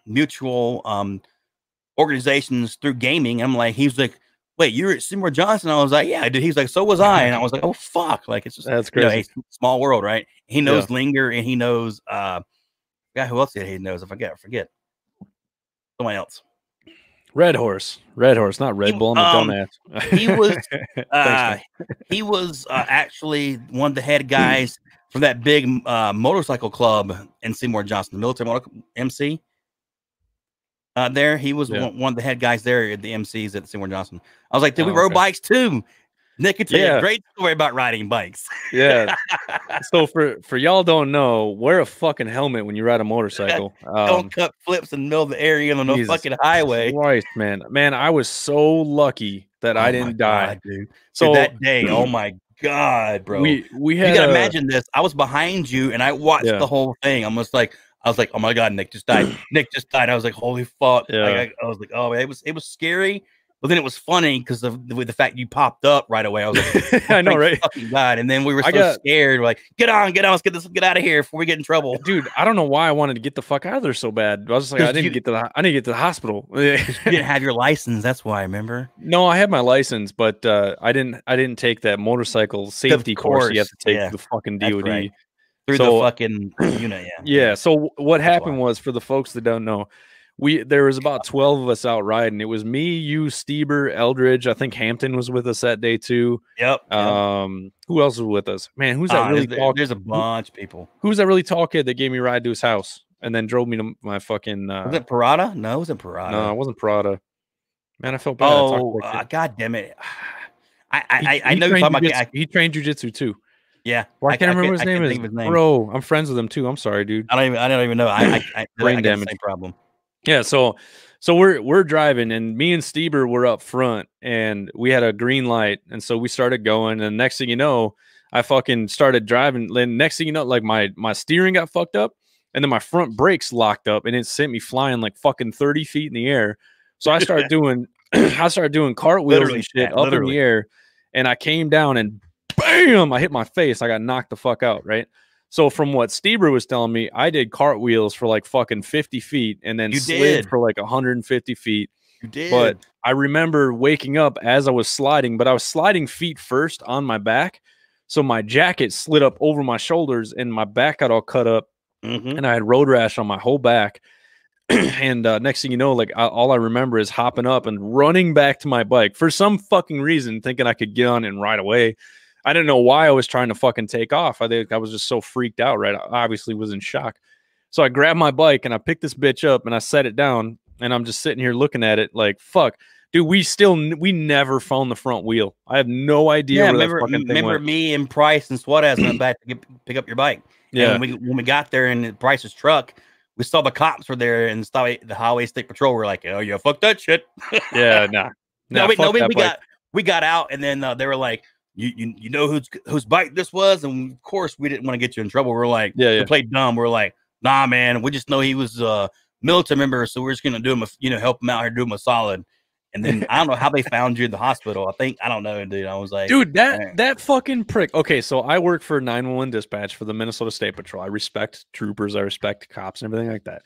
Speaker 2: mutual organizations through gaming. I'm like, he's like, wait, you're at Seymour Johnson? I was like, yeah, dude. He's like, so was I, and I was like, oh fuck, like it's just
Speaker 1: that's crazy.
Speaker 2: A small world, right? He knows Linger, and he knows guy who else did he knows? I forget somebody else.
Speaker 1: Red Horse, not Red Bull. I'm a dumbass.
Speaker 2: He was
Speaker 1: Thanks, man.
Speaker 2: Actually one of the head guys from that big motorcycle club in Seymour Johnson, the military MC. There he was one of the head guys there at the MCs at Seymour Johnson. I was like, dude, we rode bikes too. Nick could tell you a great story about riding bikes.
Speaker 1: Yeah. So for y'all don't know, wear a fucking helmet when you ride a motorcycle.
Speaker 2: Don't cut flips in the middle of the area on the fucking highway.
Speaker 1: Christ, man, I was so lucky that I didn't die,
Speaker 2: dude. So that day, oh my God, bro.
Speaker 1: We had
Speaker 2: you gotta imagine this. I was behind you and I watched the whole thing. I was like, oh my God, Nick just died. Nick just died. I was like, holy fuck. I was like, oh, it was scary. But then it was funny because of the fact you popped up right away. I was like,
Speaker 1: I know, right?
Speaker 2: Fucking God. And then we were so scared. We're like, get on, let's get out of here before we get in trouble.
Speaker 1: Dude, I don't know why I wanted to get the fuck out of there so bad. I was just like, I didn't get to the hospital.
Speaker 2: You didn't have your license, that's why, remember?
Speaker 1: No, I had my license, but I didn't take that motorcycle safety course you have to take the fucking DOD.
Speaker 2: Right. Through the fucking unit,
Speaker 1: yeah. So what happened was, for the folks that don't know, there was about 12 of us out riding. It was me, you, Stieber, Eldridge. I think Hampton was with us that day too.
Speaker 2: Yep.
Speaker 1: Who else was with us? Man, who's that really tall?
Speaker 2: There's a bunch of people.
Speaker 1: Who's that really tall kid that gave me a ride to his house and then drove me to my fucking
Speaker 2: was it Parada? No, it wasn't Parada.
Speaker 1: No, it wasn't Parada. Man, I felt bad.
Speaker 2: Oh, God damn it. I know you're talking about.
Speaker 1: He trained jujitsu too.
Speaker 2: Yeah.
Speaker 1: Well, I can't remember his name. Bro, I'm friends with him too. I'm sorry, dude.
Speaker 2: I don't even know. I
Speaker 1: brain damage.
Speaker 2: Same problem.
Speaker 1: Yeah, so we're driving, and me and Stieber were up front, and we had a green light, and so we started going, and next thing you know, I fucking started driving. Then next thing you know, like my steering got fucked up, and then my front brakes locked up, and it sent me flying like fucking 30 feet in the air. So I started doing cartwheels and shit up in the air, and I came down, and bam, I hit my face. I got knocked the fuck out, right? So from what Stieber was telling me, I did cartwheels for like fucking 50 feet and then slid for like 150 feet.
Speaker 2: You did.
Speaker 1: But I remember waking up as I was sliding, but I was sliding feet first on my back. So my jacket slid up over my shoulders and my back got all cut up. And I had road rash on my whole back. And next thing you know, like all I remember is hopping up and running back to my bike for some fucking reason, thinking I could get on and ride away. I didn't know why I was trying to fucking take off. I think I was just so freaked out, right? I obviously was in shock. So I grabbed my bike and I picked this bitch up and I set it down, and I'm just sitting here looking at it like, fuck. Dude, we never found the front wheel. I have no idea where that fucking thing went.
Speaker 2: Me and Price and Suarez went back to pick up your bike.
Speaker 1: Yeah.
Speaker 2: And when we got there in Price's truck, we saw the cops were there and the Highway State Patrol were like, oh, yeah, fuck that shit.
Speaker 1: Yeah,
Speaker 2: we got out, and then they were like, you know whose bike this was, and of course we didn't want to get you in trouble. We're like, we played dumb. We're like, nah, man, we just know he was a military member, so we're just gonna do him help him out here, do him a solid. And then I don't know how they found you in the hospital. I don't know, dude. I was like,
Speaker 1: dude, that fucking prick. Okay, so I work for 911 dispatch for the Minnesota State Patrol. I respect troopers, I respect cops and everything like that.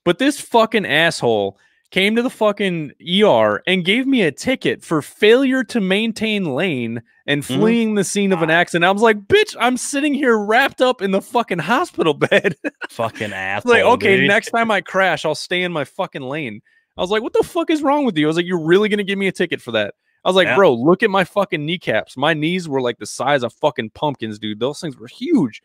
Speaker 1: But this fucking asshole came to the fucking ER and gave me a ticket for failure to maintain lane and fleeing the scene of an accident. I was like, bitch, I'm sitting here wrapped up in the fucking hospital bed.
Speaker 2: Fucking asshole.
Speaker 1: Like, okay,
Speaker 2: dude.
Speaker 1: Next time I crash, I'll stay in my fucking lane. I was like, what the fuck is wrong with you? I was like, you're really going to give me a ticket for that? I was like, bro, look at my fucking kneecaps. My knees were like the size of fucking pumpkins, dude. Those things were huge.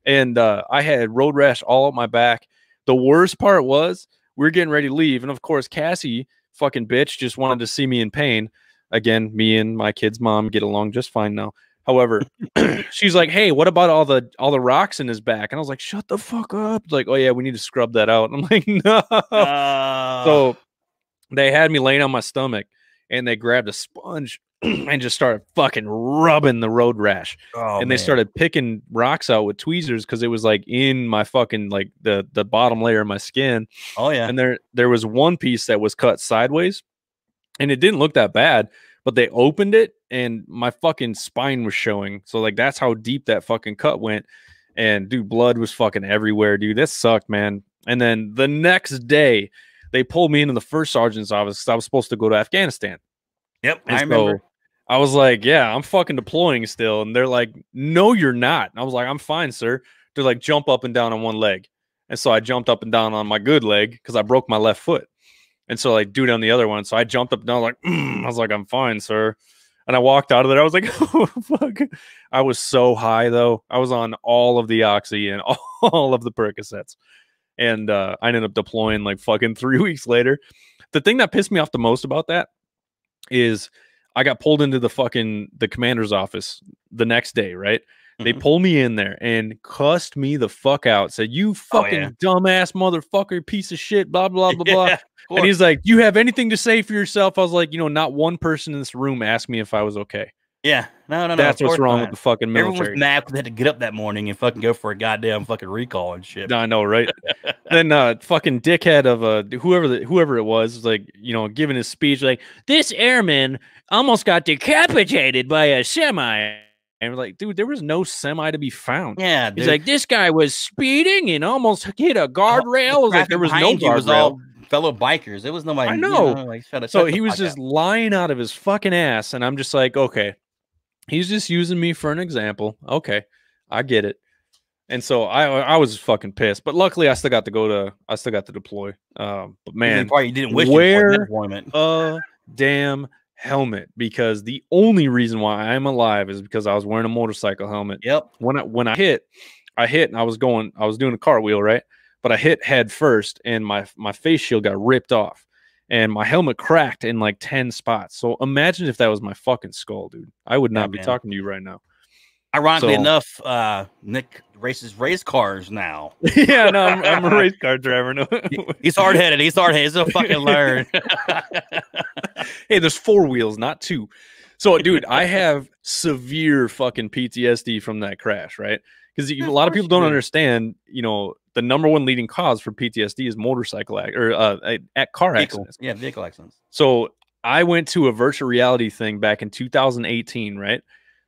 Speaker 1: And I had road rash all up my back. The worst part was, we were getting ready to leave, and of course, Cassie, fucking bitch, just wanted to see me in pain. Again, me and my kid's mom get along just fine now. However, she's like, "Hey, what about all the rocks in his back?" And I was like, "Shut the fuck up!" It's like, "Oh yeah, we need to scrub that out." And I'm like, "No." So they had me laying on my stomach, and they grabbed a sponge and just started fucking rubbing the road rash. They started picking rocks out with tweezers because it was like in my fucking like the bottom layer of my skin.
Speaker 2: Oh yeah.
Speaker 1: And there was one piece that was cut sideways, and it didn't look that bad, but they opened it and my fucking spine was showing. So like that's how deep that fucking cut went. And dude, blood was fucking everywhere, dude. That sucked, man. And then the next day they pulled me into the first sergeant's office because I was supposed to go to Afghanistan.
Speaker 2: Yep,
Speaker 1: and
Speaker 2: I remember.
Speaker 1: I was like, yeah, I'm fucking deploying still. And they're like, no, you're not. And I was like, I'm fine, sir. They're like, jump up and down on one leg. And so I jumped up and down on my good leg because I broke my left foot. And so like dude on the other one. So I jumped up down like, I was like, I'm fine, sir. And I walked out of there. I was like, oh, fuck. I was so high though. I was on all of the Oxy and all of the Percocets. And I ended up deploying like fucking 3 weeks later. The thing that pissed me off the most about that is I got pulled into the commander's office the next day, right? They pulled me in there and cussed me the fuck out. Said, you fucking dumbass motherfucker, piece of shit, blah, blah, blah, blah. And he's like, you have anything to say for yourself? I was like, not one person in this room asked me if I was okay.
Speaker 2: Yeah. No.
Speaker 1: That's what's wrong with the fucking military.
Speaker 2: Everyone was mad because they had to get up that morning and fucking go for a goddamn fucking recall and shit.
Speaker 1: I know, right? Then fucking dickhead of whoever it was like, giving his speech like, this airman almost got decapitated by a semi. And we're like, dude, there was no semi to be found.
Speaker 2: Yeah, dude.
Speaker 1: He's like, this guy was speeding and almost hit a guardrail. I was like, there was no guardrail.
Speaker 2: Was all fellow bikers. It was nobody.
Speaker 1: I know. So he was just lying out of his fucking ass. And I'm just like, okay, he's just using me for an example. Okay, I get it. And so I was fucking pissed. But luckily, I still got to deploy. But man,
Speaker 2: you didn't wish
Speaker 1: wear a damn helmet, because the only reason why I'm alive is because I was wearing a motorcycle helmet.
Speaker 2: Yep.
Speaker 1: When I hit and I was doing a cartwheel, right? But I hit head first and my face shield got ripped off and my helmet cracked in like 10 spots. So imagine if that was my fucking skull, dude. I would not be talking to you right now.
Speaker 2: Ironically enough, Nick races race cars now.
Speaker 1: Yeah, no, I'm a race car driver. No.
Speaker 2: He's hard-headed. He's a fucking learn.
Speaker 1: Hey, there's 4 wheels, not 2. So, dude, I have severe fucking PTSD from that crash, right? Because a lot of people don't understand, the number one leading cause for PTSD is motorcycle car accidents.
Speaker 2: Yeah, vehicle accidents.
Speaker 1: So I went to a virtual reality thing back in 2018, right?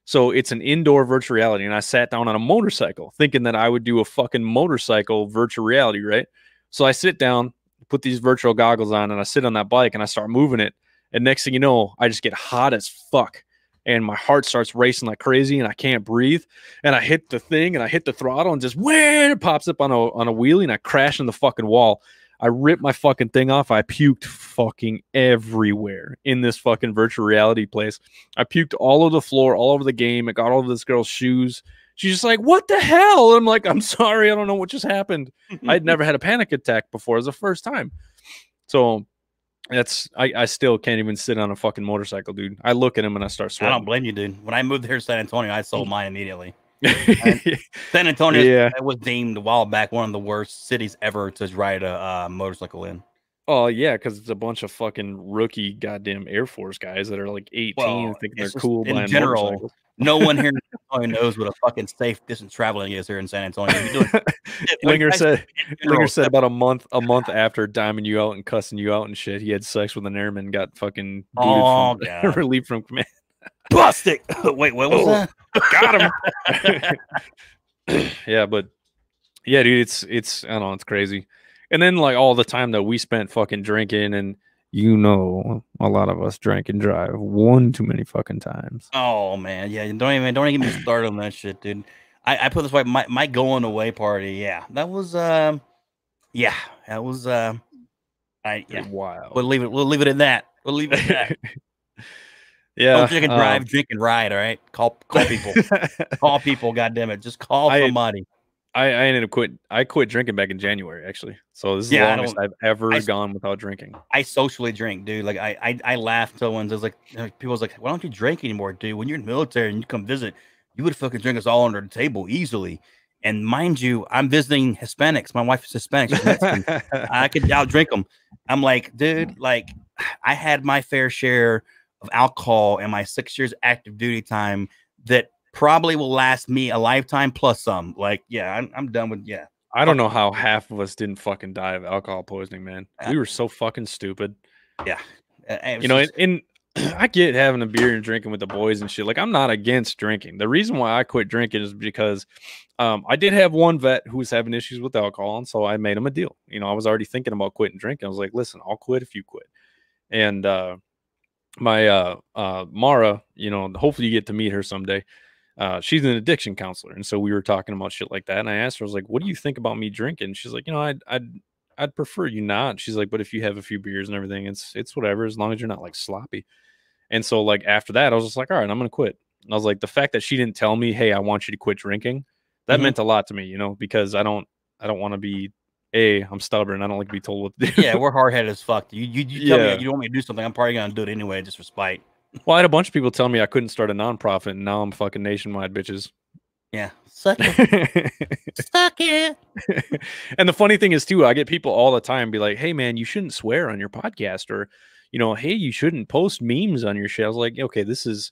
Speaker 1: So it's an indoor virtual reality, and I sat down on a motorcycle thinking that I would do a fucking motorcycle virtual reality, right? So I sit down, put these virtual goggles on, and I sit on that bike, and I start moving it. And next thing you know, I just get hot as fuck, and my heart starts racing like crazy, and I can't breathe. And I hit the thing, and I hit the throttle, and just when it pops up on a wheelie, and I crash in the fucking wall. I ripped my fucking thing off. I puked fucking everywhere in this fucking virtual reality place. I puked all over the floor, all over the game. It got all over this girl's shoes. She's just like, what the hell? And I'm like, I'm sorry. I don't know what just happened. I'd never had a panic attack before. It was the first time. So I still can't even sit on a fucking motorcycle, dude. I look at him and I start sweating.
Speaker 2: I don't blame you, dude. When I moved here to San Antonio, I sold mine immediately. San Antonio was deemed a while back one of the worst cities ever to ride a motorcycle in.
Speaker 1: Oh yeah, because it's a bunch of fucking rookie goddamn Air Force guys that are like 18 thinking they're cool.
Speaker 2: In general, no one here in San Antonio knows what a fucking safe distance traveling is here in San Antonio.
Speaker 1: Linger said about a month after diming you out and cussing you out and shit, he had sex with an airman, got fucking relieved from command.
Speaker 2: Busted. Wait, what was that?
Speaker 1: Got him. Yeah, but yeah, dude, it's I don't know, it's crazy. And then like all the time that we spent fucking drinking, and a lot of us drank and drive one too many fucking times.
Speaker 2: Oh man, yeah, don't even get me started on that shit, dude. I put this way, my going away party, yeah, that was
Speaker 1: wild.
Speaker 2: We'll leave it at that. We'll leave it at that.
Speaker 1: Yeah.
Speaker 2: Don't drink and drive, drink and ride, all right? Call people. Call people, goddammit. Just call somebody.
Speaker 1: I ended up I quit drinking back in January, actually. So this is the longest I've ever gone without drinking.
Speaker 2: I socially drink, dude. Like I laugh till when there's like people's like, why don't you drink anymore, dude? When you're in the military and you come visit, you would fucking drink us all under the table easily. And mind you, I'm visiting Hispanics. My wife is Hispanic. I could outdrink them. I'm like, dude, like I had my fair share of alcohol in my 6 years active duty time that probably will last me a lifetime plus some. Like, yeah, I'm done with
Speaker 1: I don't know how half of us didn't fucking die of alcohol poisoning, man. We were so fucking stupid.
Speaker 2: Yeah.
Speaker 1: And I get having a beer and drinking with the boys and shit. Like, I'm not against drinking. The reason why I quit drinking is because I did have one vet who was having issues with alcohol, and so I made him a deal. I was already thinking about quitting drinking. I was like, listen, I'll quit if you quit. And my Mara, hopefully you get to meet her someday. She's an addiction counselor, and so we were talking about shit like that. And I asked her, I was like, "What do you think about me drinking?" She's like, "I I'd prefer you not. She's like, but if you have a few beers and everything, it's whatever, as long as you're not like sloppy. And so like after that, I was just like, all right, I'm gonna quit. And I was like, the fact that she didn't tell me, hey, I want you to quit drinking, that meant a lot to me, you know, because I don't want to be I'm stubborn. I don't like to be told what to do.
Speaker 2: Yeah, we're hard headed as fuck. You tell me you don't want me to do something, I'm probably gonna do it anyway, just for spite.
Speaker 1: Well, I had a bunch of people tell me I couldn't start a nonprofit, and now I'm fucking nationwide, bitches.
Speaker 2: Yeah, suck it. Suck it.
Speaker 1: And the funny thing is, too, I get people all the time be like, hey, man, you shouldn't swear on your podcast, or, you know, hey, you shouldn't post memes on your shit. I was like, okay, this is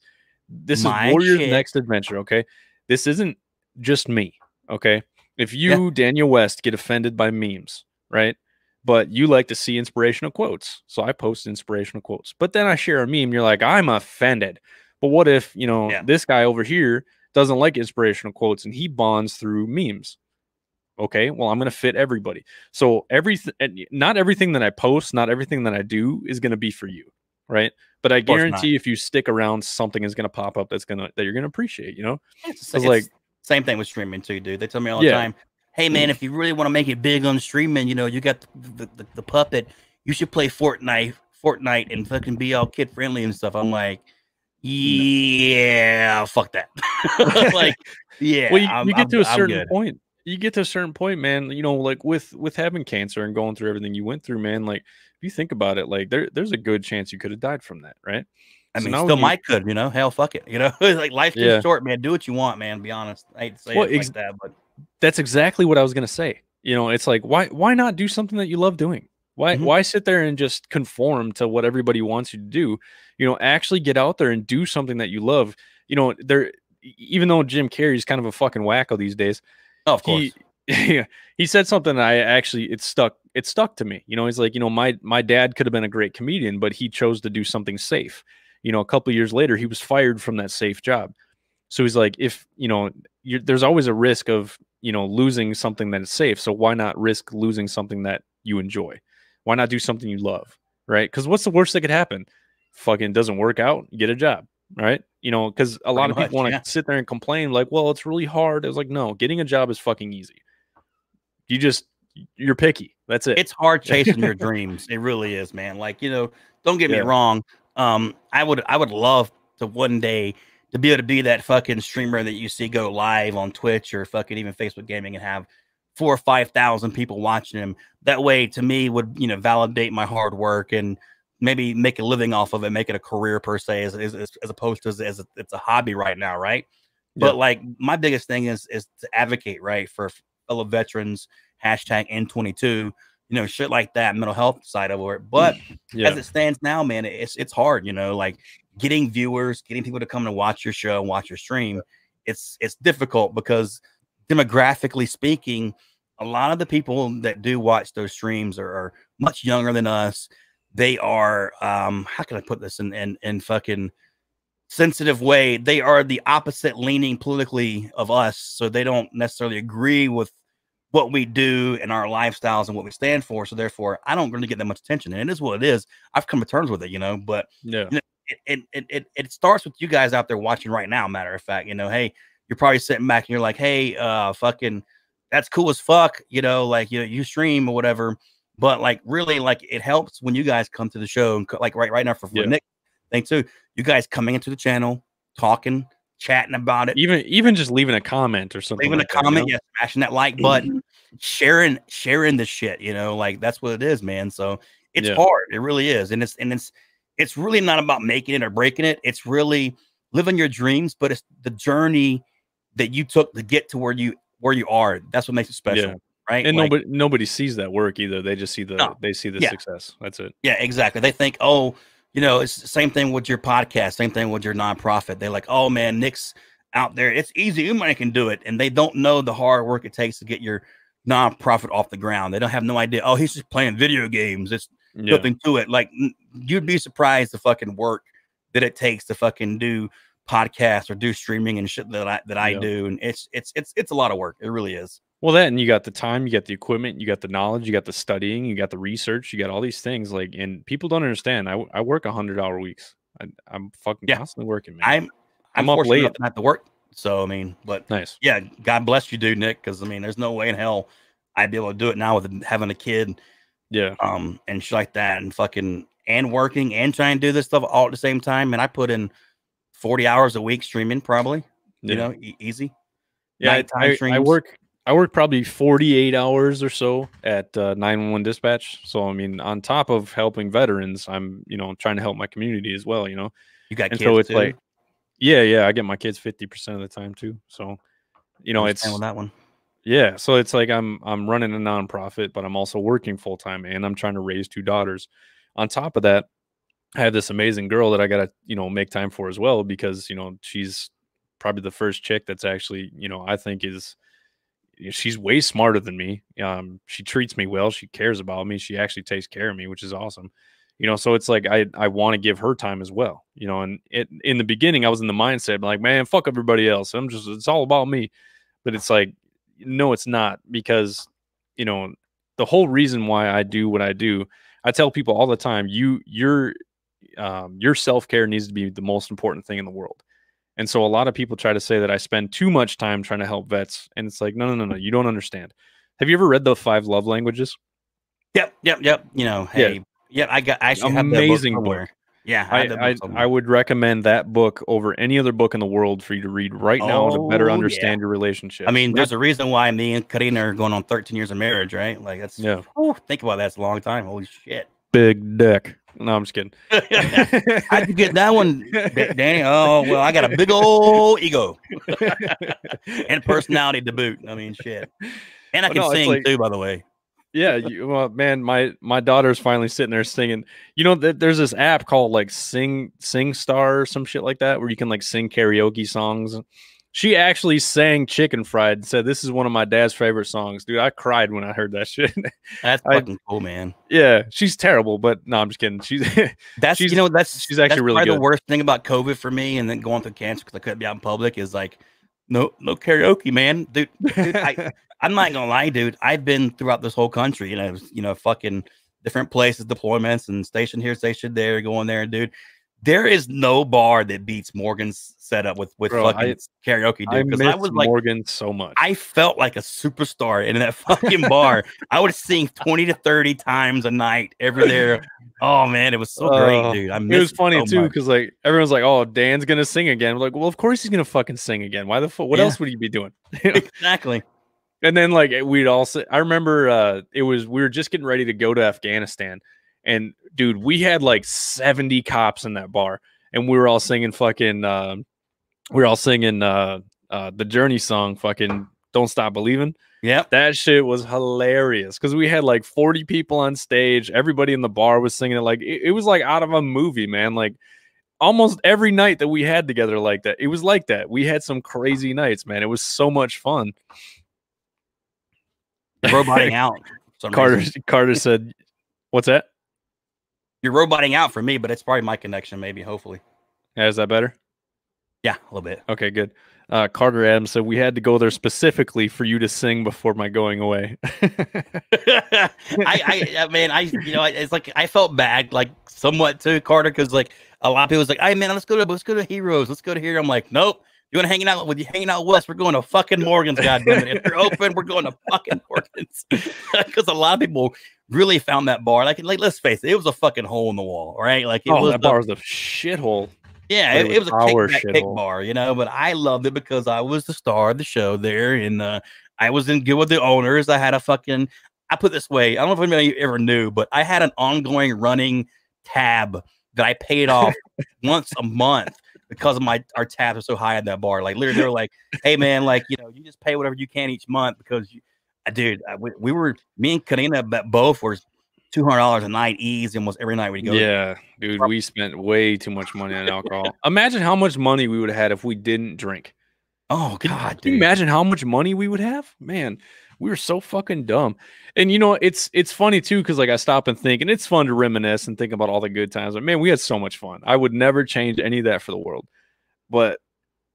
Speaker 1: Warrior's Next Adventure, okay? This isn't just me, okay? If you, Daniel West, get offended by memes, right? But you like to see inspirational quotes. So I post inspirational quotes. But then I share a meme. You're like, I'm offended. But what if, you know, this guy over here doesn't like inspirational quotes and he bonds through memes? Okay, well, I'm going to fit everybody. So not everything that I post, not everything that I do is going to be for you, right? But I guarantee if you stick around, something is going to pop up that you're going to appreciate, you know?
Speaker 2: It's like same thing with streaming too, dude. They tell me all the time, hey man, if you really want to make it big on streaming, you know, you got the puppet, you should play Fortnite and fucking be all kid friendly and stuff. I'm like, yeah, fuck that. Like, yeah.
Speaker 1: Well, you get to a certain point. You get to a certain point, man, you know, like with having cancer and going through everything you went through, man, like if you think about it, like there's a good chance you could have died from that, right?
Speaker 2: I mean, still might could, you know, hell, fuck it. You know, like life's too short, man. Do what you want, man. Be honest. I hate to say it like that, but
Speaker 1: that's exactly what I was going to say. You know, it's like, why not do something that you love doing? Why sit there and just conform to what everybody wants you to do? You know, actually get out there and do something that you love. You know, even though Jim Carrey's kind of a fucking wacko these days.
Speaker 2: Oh, of course.
Speaker 1: He said something that it stuck to me. You know, he's like, you know, my dad could have been a great comedian, but he chose to do something safe. You know, a couple of years later, he was fired from that safe job. So he's like, if, you know, there's always a risk of, you know, losing something that is safe. So why not risk losing something that you enjoy? Why not do something you love? Right? Because what's the worst that could happen? Fucking doesn't work out, get a job. Right? You know, because a lot of people want to sit there and complain like, well, it's really hard. It was like, no, getting a job is fucking easy. You're picky. That's it.
Speaker 2: It's hard chasing your dreams. It really is, man. Like, you know, don't get me wrong. I would love to one day to be able to be that fucking streamer that you see go live on Twitch or fucking even Facebook gaming and have 4,000 or 5,000 people watching him. That way, to me, would, you know, validate my hard work and maybe make a living off of it, make it a career per se, as opposed to as it's a hobby right now, right? But like my biggest thing is to advocate, right, for fellow veterans, #N22, you know, shit like that, mental health side of it. But as it stands now, man, it's hard, you know, like getting viewers, getting people to come and watch your show, watch your stream. It's difficult because demographically speaking, a lot of the people that do watch those streams are much younger than us. They are, how can I put this in fucking sensitive way? They are the opposite leaning politically of us. So they don't necessarily agree with what we do and our lifestyles and what we stand for. So therefore, I don't really get that much attention. And it is what it is. I've come to terms with it, you know, but you know, it starts with you guys out there watching right now. Matter of fact, you know, hey, you're probably sitting back and you're like, hey, fucking, that's cool as fuck. You know, like, you know, you stream or whatever. But like, really, like, it helps when you guys come to the show and like right now for Nick, thanks too. You guys coming into the channel, talking, chatting about it,
Speaker 1: even just leaving a comment or something.
Speaker 2: Leaving a comment, smashing that like button, sharing the shit. You know, like that's what it is, man. So it's hard. It really is, and it's really not about making it or breaking it. It's really living your dreams, but it's the journey that you took to get to where you are. That's what makes it special. Right.
Speaker 1: And like, nobody sees that work either. They just see the success. That's it.
Speaker 2: Yeah, exactly. They think, oh, you know, it's the same thing with your podcast, same thing with your nonprofit. They're like, oh man, Nick's out there. It's easy. Anybody can do it. And they don't know the hard work it takes to get your nonprofit off the ground. They don't have no idea. Oh, he's just playing video games. It's nothing to it. Like, you'd be surprised the fucking work that it takes to fucking do podcasts or do streaming and shit that I do. And it's a lot of work. It really is.
Speaker 1: Well, that, and you got the time, you got the equipment, you got the knowledge, you got the studying, you got the research, you got all these things. Like, and people don't understand. I work 100-hour weeks. I'm fucking constantly working, man.
Speaker 2: I'm up late. Not to work. So I mean, but
Speaker 1: nice.
Speaker 2: Yeah, God bless you, dude, Nick. Because I mean, there's no way in hell I'd be able to do it now with having a kid
Speaker 1: Yeah.
Speaker 2: And shit like that, and fucking and working and trying to do this stuff all at the same time. And I put in 40 hours a week streaming, probably, you
Speaker 1: Yeah.
Speaker 2: know, easy.
Speaker 1: Yeah.
Speaker 2: Nighttime
Speaker 1: I
Speaker 2: streams.
Speaker 1: work probably 48 hours or so at 911 dispatch. So I mean, on top of helping veterans, I'm, you know, trying to help my community as well, you know.
Speaker 2: You got
Speaker 1: And so
Speaker 2: kids
Speaker 1: it's
Speaker 2: too?
Speaker 1: like, yeah, I get my kids 50% of the time too. So, you know,
Speaker 2: Understand with
Speaker 1: it's
Speaker 2: that one.
Speaker 1: yeah, so it's like I'm running a nonprofit, but I'm also working full time and I'm trying to raise 2 daughters. On top of that, I have this amazing girl that I gotta, you know, make time for as well because, you know, she's probably the first chick that's actually, you know, I think is she's way smarter than me. She treats me well. She cares about me. She actually takes care of me, which is awesome. You know, so it's like I want to give her time as well. You know, and in the beginning, I was in the mindset like, man, fuck everybody else. It's all about me. But it's like, no, it's not because, you know, the whole reason why I do what I do, I tell people all the time, your self care needs to be the most important thing in the world. And so a lot of people try to say that I spend too much time trying to help vets, and it's like, no, you don't understand. Have you ever read the 5 love languages?
Speaker 2: Yep. You know,
Speaker 1: Yeah,
Speaker 2: hey, yep. I actually have that book
Speaker 1: amazing book.
Speaker 2: somewhere. Yeah, I have that book
Speaker 1: I
Speaker 2: somewhere.
Speaker 1: would recommend that book over any other book in the world for you to read right now to better
Speaker 2: Oh yeah.
Speaker 1: understand your
Speaker 2: I
Speaker 1: relationships.
Speaker 2: mean,
Speaker 1: Not
Speaker 2: there's a reason why me and Karina are going on 13 years of marriage, right? Like that's
Speaker 1: yeah,
Speaker 2: think about that. It's a long time. Holy shit.
Speaker 1: big dick. No, I'm just kidding.
Speaker 2: How'd you get that one, Danny? Oh well, I got a big old ego and personality to boot. I mean, shit. And I
Speaker 1: Oh,
Speaker 2: can
Speaker 1: no, it's
Speaker 2: sing
Speaker 1: like
Speaker 2: too, by the way.
Speaker 1: yeah, well, man, my daughter's finally sitting there singing. You know, there's this app called like Sing Star or some shit like that where you can like sing karaoke songs. She actually sang Chicken Fried and said, "This is one of my dad's favorite songs." Dude, I cried when I heard that shit.
Speaker 2: That's
Speaker 1: I
Speaker 2: fucking cool, man.
Speaker 1: yeah, she's terrible, but no, I'm just kidding. She's
Speaker 2: That's
Speaker 1: she's she's
Speaker 2: that's
Speaker 1: actually really
Speaker 2: probably the
Speaker 1: good.
Speaker 2: worst thing about COVID for me, and then going through cancer because I couldn't be out in public is like, no karaoke, man, dude. I'm not gonna lie, dude. I've been throughout this whole country, fucking different places, deployments, and station here, station there, going there, dude. There is no bar that beats Morgan's setup with
Speaker 1: Bro,
Speaker 2: fucking karaoke,
Speaker 1: I
Speaker 2: dude. Because I
Speaker 1: miss
Speaker 2: was like,
Speaker 1: Morgan so much.
Speaker 2: I felt like a superstar in that fucking bar. I would sing 20 to 30 times a night every there. Oh man, it was so great, dude. I
Speaker 1: It
Speaker 2: miss
Speaker 1: was
Speaker 2: it
Speaker 1: funny
Speaker 2: so
Speaker 1: too
Speaker 2: much.
Speaker 1: because like everyone's like, "Oh, Dan's gonna sing again." We're like, well, of course he's gonna fucking sing again. Why the fuck? What
Speaker 2: Yeah,
Speaker 1: else would he be doing?
Speaker 2: exactly.
Speaker 1: And then like we'd all say, I remember we were just getting ready to go to Afghanistan, and dude, we had like 70 cops in that bar, and we were all singing fucking we were all singing the Journey song, fucking "Don't Stop Believing."
Speaker 2: Yep.
Speaker 1: That shit was hilarious because we had like 40 people on stage. Everybody in the bar was singing it like it was like out of a movie, man. Like almost every night that we had together like that, it was like that. We had some crazy nights, man. It was so much fun.
Speaker 2: You're roboting out for some reason.
Speaker 1: Carter said, "What's that?
Speaker 2: You're roboting out for me, but it's probably my connection, maybe, hopefully.
Speaker 1: Yeah, is that better?
Speaker 2: Yeah, a little bit.
Speaker 1: Okay, good." Carter Adams said, "We had to go there specifically for you to sing before my going away."
Speaker 2: It's like I felt bad, like somewhat too, Carter, because like a lot of people was like, "Hey man, let's go to Heroes, let's go to here." I'm like, nope. You want to hanging out west? We're going to fucking Morgan's, goddamn it! If they're open, we're going to fucking Morgan's, because a lot of people really found that bar. Like let's face it, it was a fucking hole in the wall, right? Like it was
Speaker 1: that bar was a shithole.
Speaker 2: yeah,
Speaker 1: But
Speaker 2: it was a
Speaker 1: our
Speaker 2: kick
Speaker 1: shithole.
Speaker 2: bar, but I loved it because I was the star of the show there, and I was in good with the owners. I put it this way, I don't know if anybody ever knew, but I had an ongoing running tab that I paid off once a month because of our tabs are so high at that bar. Like literally, they were like, "Hey man, like you just pay whatever you can each month because dude, me and Karina both were $200 a night easy almost every night we go."
Speaker 1: Yeah, dude, we spent way too much money on alcohol. Imagine how much money we would have had if we didn't drink.
Speaker 2: Oh God,
Speaker 1: Can you
Speaker 2: dude.
Speaker 1: imagine how much money we would have? Man, we were so fucking dumb. And it's funny too, because like I stop and think, and it's fun to reminisce and think about all the good times. But man, we had so much fun. I would never change any of that for the world. But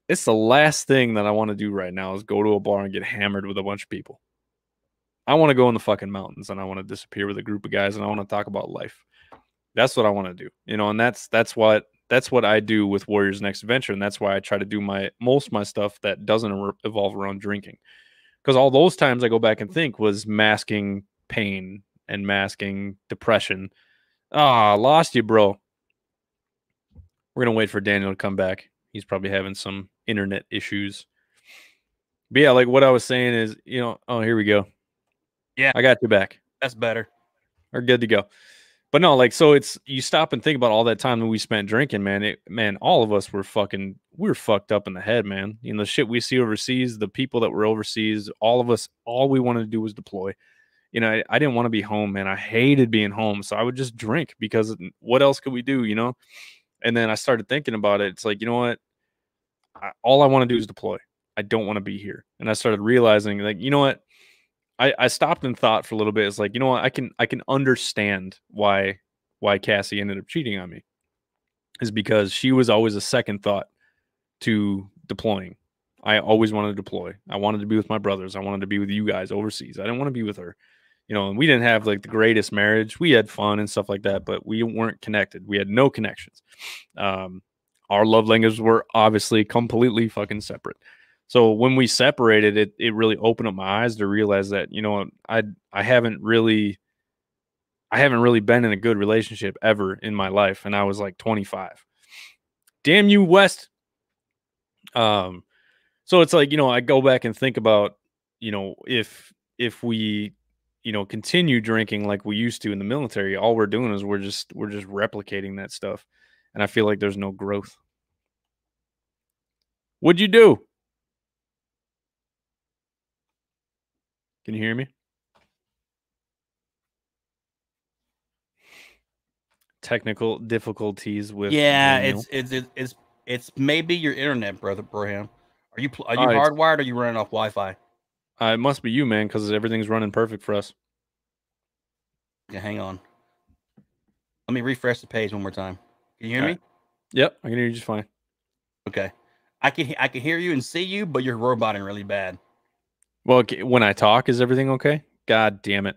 Speaker 1: it's the last thing that I want to do right now is go to a bar and get hammered with a bunch of people. I want to go in the fucking mountains and I want to disappear with a group of guys and I want to talk about life. That's what I want to do. And that's what I do with Warriors Next Adventure, and that's why I try to do most of my stuff that doesn't evolve around drinking. Because all those times I go back and think was masking pain, and masking depression. Ah, lost you, bro. We're gonna wait for Daniel to come back. He's probably having some internet issues. But yeah, like what I was saying is, oh, here we go.
Speaker 2: Yeah,
Speaker 1: I got you back.
Speaker 2: That's better.
Speaker 1: We're good to go. But no, like, so it's, you stop and think about all that time that we spent drinking, man. All of us were fucked up in the head, man. The shit we see overseas, the people that were overseas, all of us, all we wanted to do was deploy. I didn't want to be home, man. I hated being home, so I would just drink because what else could we do, And then I started thinking about it. It's like, you know what? All I want to do is deploy. I don't want to be here. And I started realizing, like, you know what? I stopped and thought for a little bit. It's like, you know what? I can understand why Cassie ended up cheating on me, is because she was always a second thought to deploying. I always wanted to deploy. I wanted to be with my brothers. I wanted to be with you guys overseas. I didn't want to be with her. And we didn't have like the greatest marriage. We had fun and stuff like that, but we weren't connected. We had no connections. Our love languages were obviously completely fucking separate. So when we separated, it really opened up my eyes to realize that, I haven't really been in a good relationship ever in my life. And I was like 25. Damn you, West. So it's like, I go back and think about, if we, continue drinking like we used to in the military, all we're doing is we're just replicating that stuff. And I feel like there's no growth. What'd you do? Can you hear me? Technical difficulties with Daniel.
Speaker 2: It's maybe your internet, brother Braham. Are you hardwired or are you running off Wi-Fi?
Speaker 1: It must be you, man, because everything's running perfect for us.
Speaker 2: Yeah, hang on. Let me refresh the page one more time. Can you hear me?
Speaker 1: Yep, I can hear you just fine.
Speaker 2: Okay, I can hear you and see you, but you're roboting really bad.
Speaker 1: Well, when I talk, is everything okay? God damn it!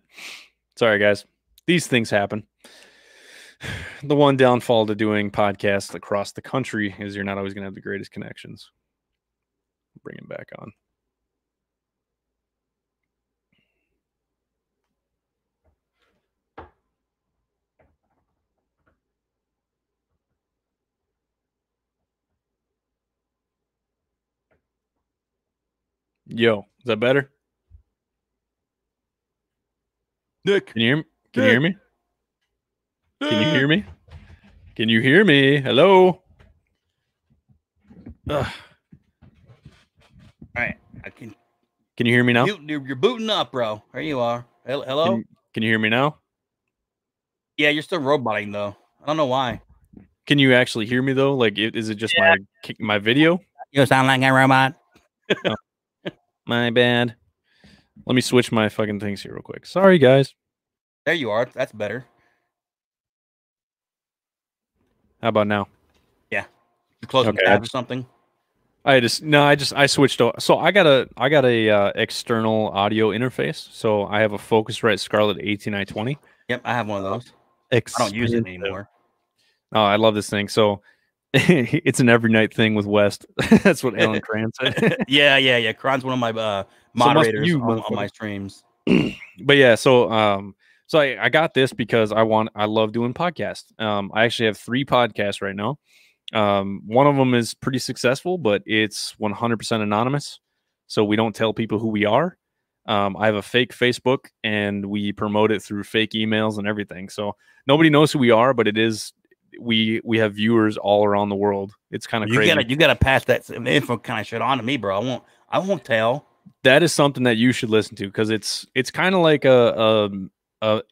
Speaker 1: Sorry, guys. These things happen. The one downfall to doing podcasts across the country is you're not always going to have the greatest connections. Bring him back on. Yo, is that better?
Speaker 2: Nick,
Speaker 1: can you hear me? Can you hear me? Can you hear me? Can you hear me? Hello?
Speaker 2: Ugh. All right, I can.
Speaker 1: Can you hear me now?
Speaker 2: You're booting up, bro. There you are. Hello?
Speaker 1: Can you hear me now?
Speaker 2: Yeah, you're still roboting, though. I don't know why.
Speaker 1: Can you actually hear me, though? Like, is it just my video?
Speaker 2: You sound like a robot.
Speaker 1: Oh, my bad. Let me switch my fucking things here real quick. Sorry, guys.
Speaker 2: There you are. That's better.
Speaker 1: How about now?
Speaker 2: Yeah. You're closing the tab or something?
Speaker 1: I switched over. So I got a external audio interface. So I have a Focusrite Scarlett 18i20.
Speaker 2: Yep, I have one of those. I don't use it anymore.
Speaker 1: Oh, I love this thing. So it's an every night thing with West. That's what Alan Cran said.
Speaker 2: yeah. Cran's one of my moderators on my streams.
Speaker 1: But yeah, so I got this because I love doing podcasts. I actually have 3 podcasts right now. One of them is pretty successful, but it's 100% anonymous. So we don't tell people who we are. I have a fake Facebook and we promote it through fake emails and everything. So nobody knows who we are, but it is, we have viewers all around the world. It's kind of crazy.
Speaker 2: You gotta pass that info kind of shit on to me, bro. I won't tell.
Speaker 1: That is something that you should listen to, because it's kind of like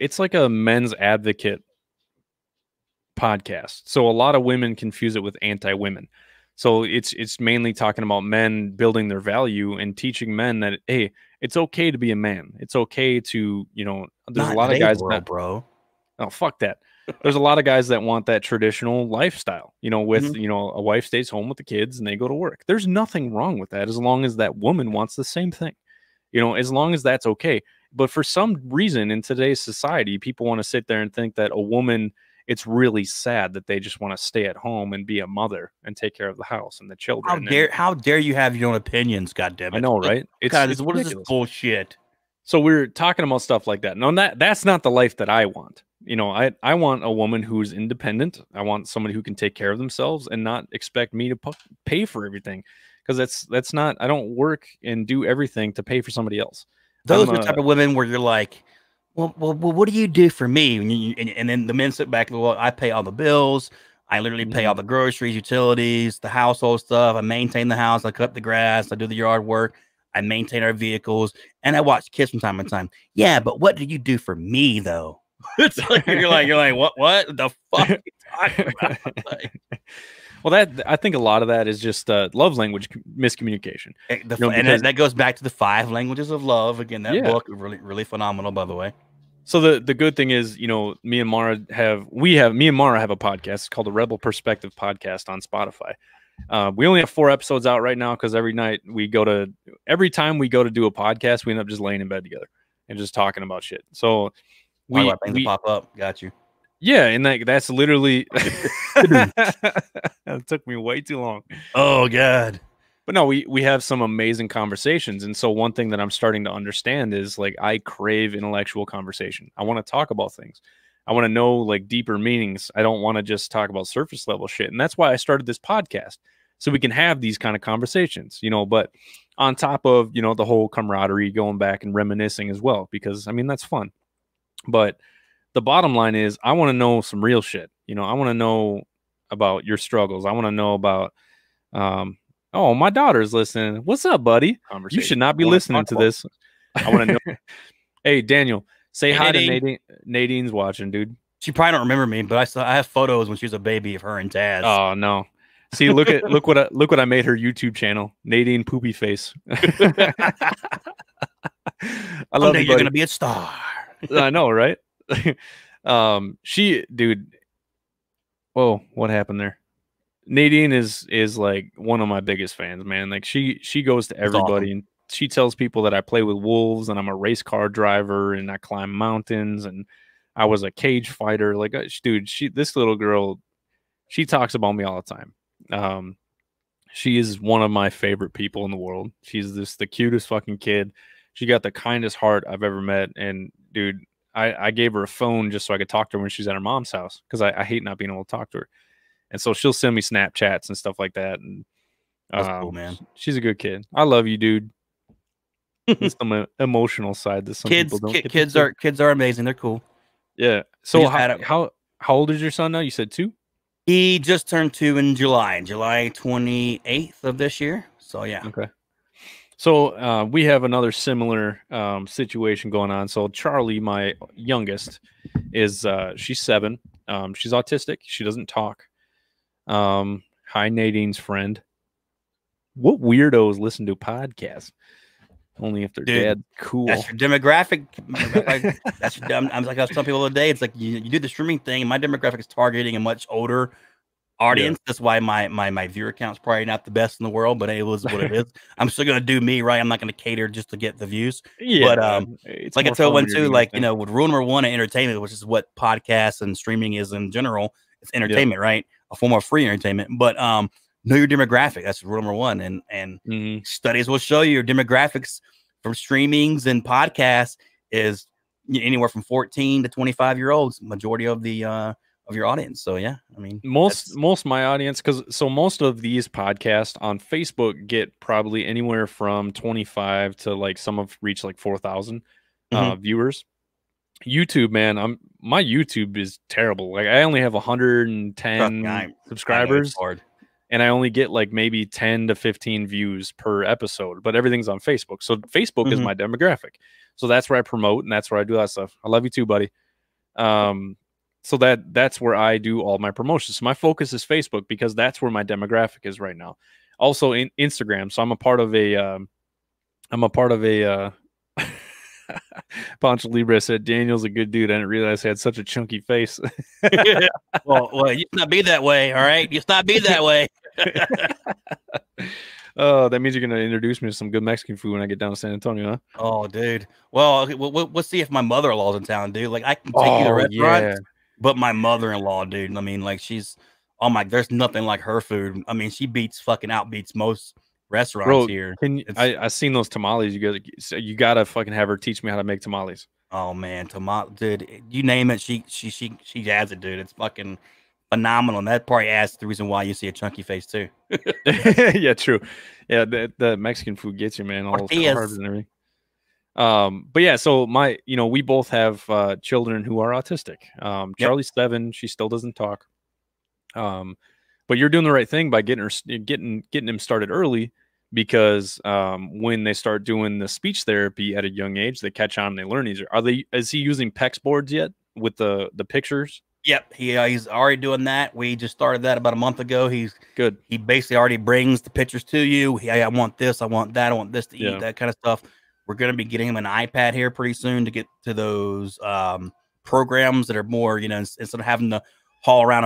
Speaker 1: it's like a men's advocate podcast. So a lot of women confuse it with anti-women. So it's mainly talking about men building their value and teaching men that, hey, it's okay to be a man. It's okay to, there's a lot of guys that,
Speaker 2: bro.
Speaker 1: Oh, fuck that. There's a lot of guys that want that traditional lifestyle, with, a wife stays home with the kids and they go to work. There's nothing wrong with that as long as that woman wants the same thing, as long as that's okay. But for some reason in today's society, people want to sit there and think that a woman, it's really sad that they just want to stay at home and be a mother and take care of the house and the children.
Speaker 2: How dare you have your own opinions, goddammit.
Speaker 1: I know, right?
Speaker 2: What is this bullshit?
Speaker 1: So we're talking about stuff like that. No, that's not the life that I want. You know, I want a woman who's independent. I want somebody who can take care of themselves and not expect me to pay for everything, because that's not. I don't work and do everything to pay for somebody else.
Speaker 2: Those are the type of women where you're like, well, what do you do for me? And then the men sit back and go, well, I pay all the bills. I literally pay all the groceries, utilities, the household stuff. I maintain the house. I cut the grass. I do the yard work. I maintain our vehicles, and I watch kids from time to time. Yeah, but what do you do for me, though? It's like you're like, what the fuck are you talking about? Like,
Speaker 1: well, that I think a lot of that is just love language miscommunication.
Speaker 2: And that goes back to the 5 languages of love. Again, that book is really phenomenal, by the way.
Speaker 1: So the good thing is, you know, me and Mara have a podcast. It's called the Rebel Perspective Podcast on Spotify. We only have 4 episodes out right now because every time we go to do a podcast, we end up just laying in bed together and just talking about shit. So
Speaker 2: we pop up. Got you.
Speaker 1: Yeah, and that's literally it took me way too long.
Speaker 2: Oh God.
Speaker 1: But no, we have some amazing conversations. And so one thing that I'm starting to understand is, like, I crave intellectual conversation. I want to talk about things. I want to know, like, deeper meanings. I don't want to just talk about surface level shit. And that's why I started this podcast, so we can have these kind of conversations, you know, but on top of, you know, the whole camaraderie, going back and reminiscing as well, because I mean, that's fun. But the bottom line is, I want to know some real shit. You know, I want to know about your struggles. I want to know about, oh, my daughter's listening. What's up, buddy? You should not be listening to this. I want to know. Hey, Daniel, say hi to Nadine. Nadine's watching, dude.
Speaker 2: She probably don't remember me, but I have photos when she was a baby of her and Taz.
Speaker 1: Oh no. See, look what I made her YouTube channel, Nadine Poopy Face. I love you,
Speaker 2: you're gonna be a star.
Speaker 1: I know, right? Dude. Whoa, what happened there? Nadine is like one of my biggest fans, man. Like she goes to everybody and she tells people that I play with wolves and I'm a race car driver and I climb mountains and I was a cage fighter. Like, dude, this little girl, she talks about me all the time. She is one of my favorite people in the world. She's the cutest fucking kid. She got the kindest heart I've ever met. And dude, I gave her a phone just so I could talk to her when she's at her mom's house, because I hate not being able to talk to her. And so she'll send me Snapchats and stuff like that. And
Speaker 2: that's cool, man.
Speaker 1: She's a good kid. I love you, dude. It's some emotional side that some people don't get.
Speaker 2: Kids are amazing. They're cool.
Speaker 1: Yeah. So how old is your son now? You said 2?
Speaker 2: He just turned 2 in July 28th of this year. So yeah.
Speaker 1: Okay. So we have another similar situation going on. So Charlie, my youngest, is she's 7. She's autistic. She doesn't talk. Hi, Nadine's friend. What weirdos listen to podcasts? Only if their dad cool.
Speaker 2: That's your demographic. That's your dumb. I'm like, I was telling people the other day, it's like you do the streaming thing, and my demographic is targeting a much older audience. That's why my viewer count's probably not the best in the world, but it was what it is. I'm still gonna do me, right? I'm not gonna cater just to get the views.
Speaker 1: Yeah,
Speaker 2: but it's like I told one too, like, you know, with rule number 1 in entertainment, which is what podcasts and streaming is in general, it's entertainment, right? A form of free entertainment. But know your demographic. That's rule number 1. And studies will show you your demographics from streamings and podcasts is anywhere from 14 to 25-year-olds, majority of the of your audience. So yeah, I mean,
Speaker 1: most of my audience, so most of these podcasts on Facebook get probably anywhere from 25 to, like, some have reached like 4,000 viewers. YouTube, man, my YouTube is terrible. Like, I only have 110 subscribers, and I only get like maybe 10 to 15 views per episode, but everything's on Facebook. So Facebook is my demographic. So that's where I promote, and that's where I do that stuff. I love you too, buddy. So that's where I do all my promotions. So my focus is Facebook, because that's where my demographic is right now. Also in Instagram. So I'm a part of a Pancho Libre said Daniel's a good dude. I didn't realize he had such a chunky face.
Speaker 2: well, you used not be that way, all right? You used not be that way.
Speaker 1: Oh, that means you're gonna introduce me to some good Mexican food when I get down to San Antonio, huh?
Speaker 2: Oh, dude. Well, we'll see if my mother-in-law's in town, dude. Like, I can take you to restaurants, but my mother-in-law, dude. I mean, like, there's nothing like her food. I mean, she outbeats most restaurants
Speaker 1: Bro,
Speaker 2: here.
Speaker 1: I seen those tamales. You gotta fucking have her teach me how to make tamales.
Speaker 2: Oh man, tomato, dude, you name it, she has it, dude. It's fucking phenomenal, and that probably adds the reason why you see a chunky face too.
Speaker 1: Yeah, true. Yeah, the Mexican food gets you, man. All those carbs
Speaker 2: Tortillas.
Speaker 1: and everything. But yeah, so we both have children who are autistic.
Speaker 2: Yep.
Speaker 1: Charlie's 7. She still doesn't talk. But you're doing the right thing by getting him started early, because when they start doing the speech therapy at a young age, they catch on and they learn easier. Is he using PEX boards yet with the pictures?
Speaker 2: Yep, he's already doing that. We just started that about a month ago. He's
Speaker 1: Good.
Speaker 2: He basically already brings the pictures to you. Hey, I want this, I want that, I want this to eat, that kind of stuff. We're gonna be getting him an iPad here pretty soon to get to those programs that are more, instead of having to haul around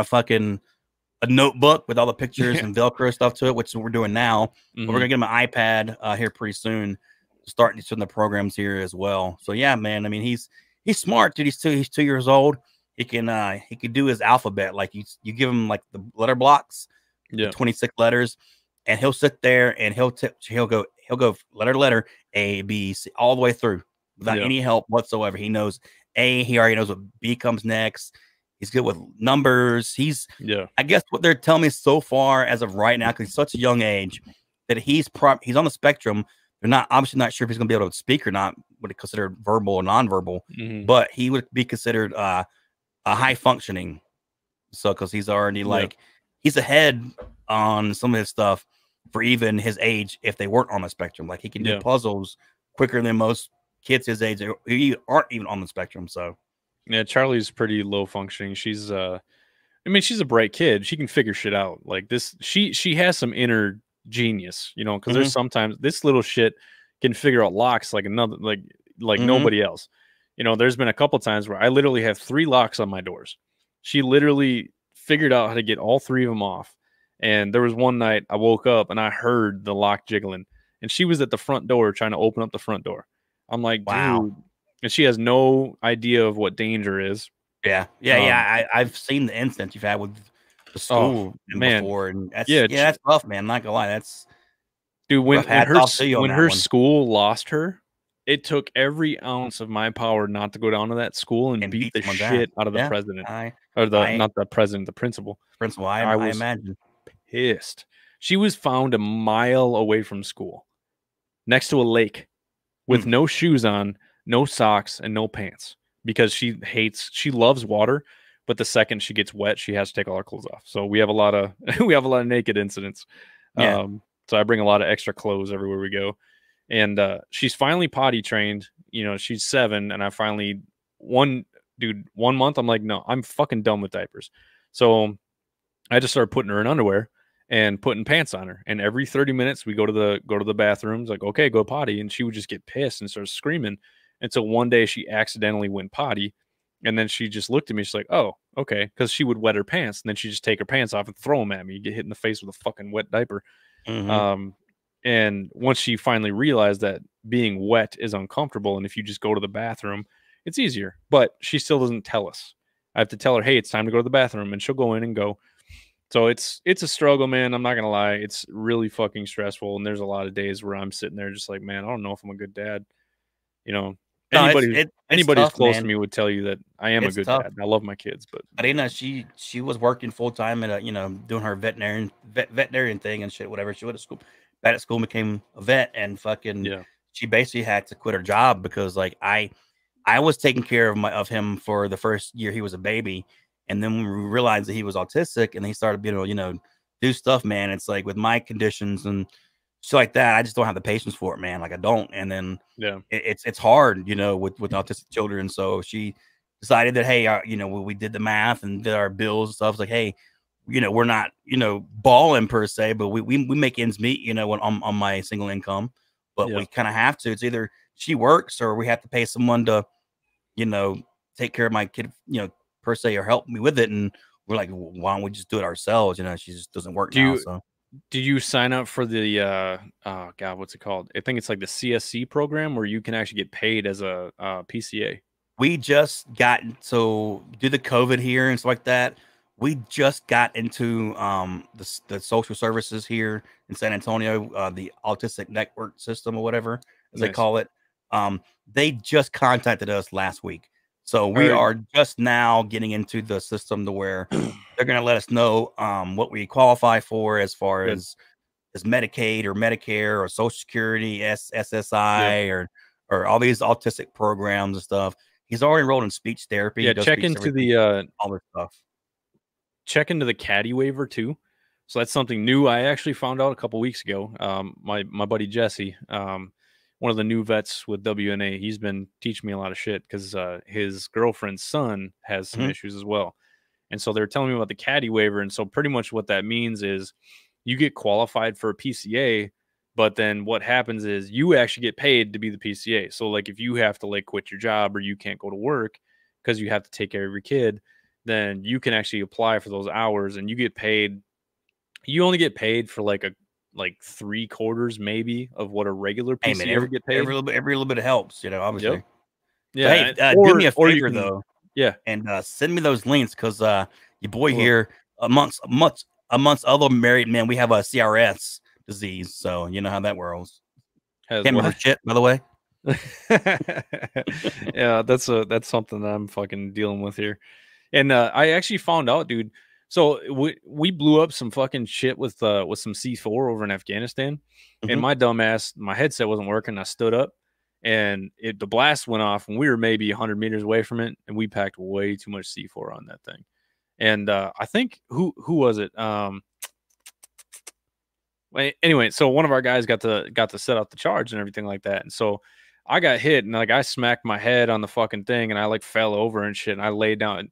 Speaker 2: a notebook with all the pictures and Velcro stuff to it, which we're doing now. But we're gonna get him an iPad here pretty soon to start some of the programs here as well. So yeah, man. I mean, he's smart, dude. He's 2 years old. He can do his alphabet. Like you give him like the letter blocks, the 26 letters, and he'll sit there and he'll go letter to letter, A, B, C, all the way through without any help whatsoever. He knows A. He already knows what B comes next. He's good with numbers. I guess what they're telling me so far as of right now, because he's such a young age, that he's on the spectrum. They're obviously not sure if he's going to be able to speak or not. Would it considered verbal or nonverbal? But he would be considered a high functioning. So because he's already he's ahead on some of his stuff for even his age if they weren't on the spectrum. Like he can do puzzles quicker than most kids his age who aren't even on the spectrum. So.
Speaker 1: Yeah, Charlie's pretty low functioning. She's she's a bright kid. She can figure shit out. Like this, she has some inner genius, because there's sometimes this little shit can figure out locks like nobody else. There's been a couple times where I literally have 3 locks on my doors. She literally figured out how to get all 3 of them off. And there was one night I woke up and I heard the lock jiggling, and she was at the front door trying to open up the front door. I'm like,
Speaker 2: wow.
Speaker 1: Dude. And she has no idea of what danger is.
Speaker 2: Yeah. I've seen the instance you've had with the school before, and that's tough, man. I'm not gonna lie, that's
Speaker 1: dude. When her school lost her, it took every ounce of my power not to go down to that school and beat the shit out of the president, not the president, the principal.
Speaker 2: I was imagine
Speaker 1: pissed. She was found a mile away from school, next to a lake, with no shoes on, no socks, and no pants, because she loves water, but the second she gets wet, she has to take all her clothes off. So we have a lot of naked incidents. So I bring a lot of extra clothes everywhere we go. And she's finally potty trained. She's 7, and I finally 1 month I'm like, no, I'm fucking done with diapers. So I just started putting her in underwear and putting pants on her. And every 30 minutes we go to the bathrooms, like, okay, go potty, and she would just get pissed and start screaming. Until one day she accidentally went potty, and then she just looked at me. She's like, "Oh, okay," because she would wet her pants, and then she just take her pants off and throw them at me. You get hit in the face with a fucking wet diaper. And once she finally realized that being wet is uncomfortable, and if you just go to the bathroom, it's easier. But she still doesn't tell us. I have to tell her, "Hey, it's time to go to the bathroom," and she'll go in and go. So it's a struggle, man. I'm not gonna lie. It's really fucking stressful, and there's a lot of days where I'm sitting there just like, man, I don't know if I'm a good dad. Anybody who's close to me would tell you that I am a good dad. I love my kids, but
Speaker 2: she was working full time at doing her veterinarian thing and shit, whatever. She went to school, back at school, became a vet, and fucking she basically had to quit her job because like I was taking care of him for the first year he was a baby, and then when we realized that he was autistic and he started being able to do stuff, man. It's like with my conditions and shit like that, I just don't have the patience for it, man. Like I don't. And then it's hard, with autistic children. So she decided that, hey, we did the math and did our bills and stuff. It's like, hey, we're not, balling per se, but we make ends meet, on my single income, but we kind of have to. It's either she works or we have to pay someone to, take care of my kid, per se, or help me with it. And we're like, why don't we just do it ourselves? She just doesn't work now. So.
Speaker 1: Did you sign up for the oh god, what's it called? I think it's like the CSC program where you can actually get paid as a PCA.
Speaker 2: We just got due to COVID here and stuff like that. We just got into the social services here in San Antonio, the autistic network system or whatever as they call it. They just contacted us last week, so we are just now getting into the system to where they're going to let us know what we qualify for as far as Medicaid or Medicare or Social Security, SSI, or all these autistic programs and stuff. He's already enrolled in speech therapy.
Speaker 1: Yeah, check into the
Speaker 2: all this stuff.
Speaker 1: Check into the caddy waiver too. So that's something new. I actually found out a couple weeks ago. My buddy Jesse, one of the new vets with WNA, he's been teaching me a lot of shit because his girlfriend's son has some issues as well. And so they're telling me about the caddy waiver. And so pretty much what that means is you get qualified for a PCA, but then what happens is you actually get paid to be the PCA. So like if you have to like quit your job or you can't go to work because you have to take care of your kid, then you can actually apply for those hours and you get paid. You only get paid for like 3/4 maybe of what a regular PCA would get paid.
Speaker 2: Every little bit helps, you know, obviously.
Speaker 1: Yep. Yeah.
Speaker 2: So, hey, do me a favor though.
Speaker 1: Yeah.
Speaker 2: And send me those links because your boy here, amongst other married men, we have a CRS disease. So you know how that works. Can't remember shit, by the way.
Speaker 1: Yeah, that's something that I'm fucking dealing with here. And I actually found out, dude. So we blew up some fucking shit with some C4 over in Afghanistan, and my dumbass, my headset wasn't working. I stood up, and the blast went off, and we were maybe 100 meters away from it, and we packed way too much C4 on that thing. And I think who was it? Anyway, so one of our guys got to set up the charge and everything like that, and so I got hit, and like I smacked my head on the fucking thing, and I like fell over and shit, and I laid down.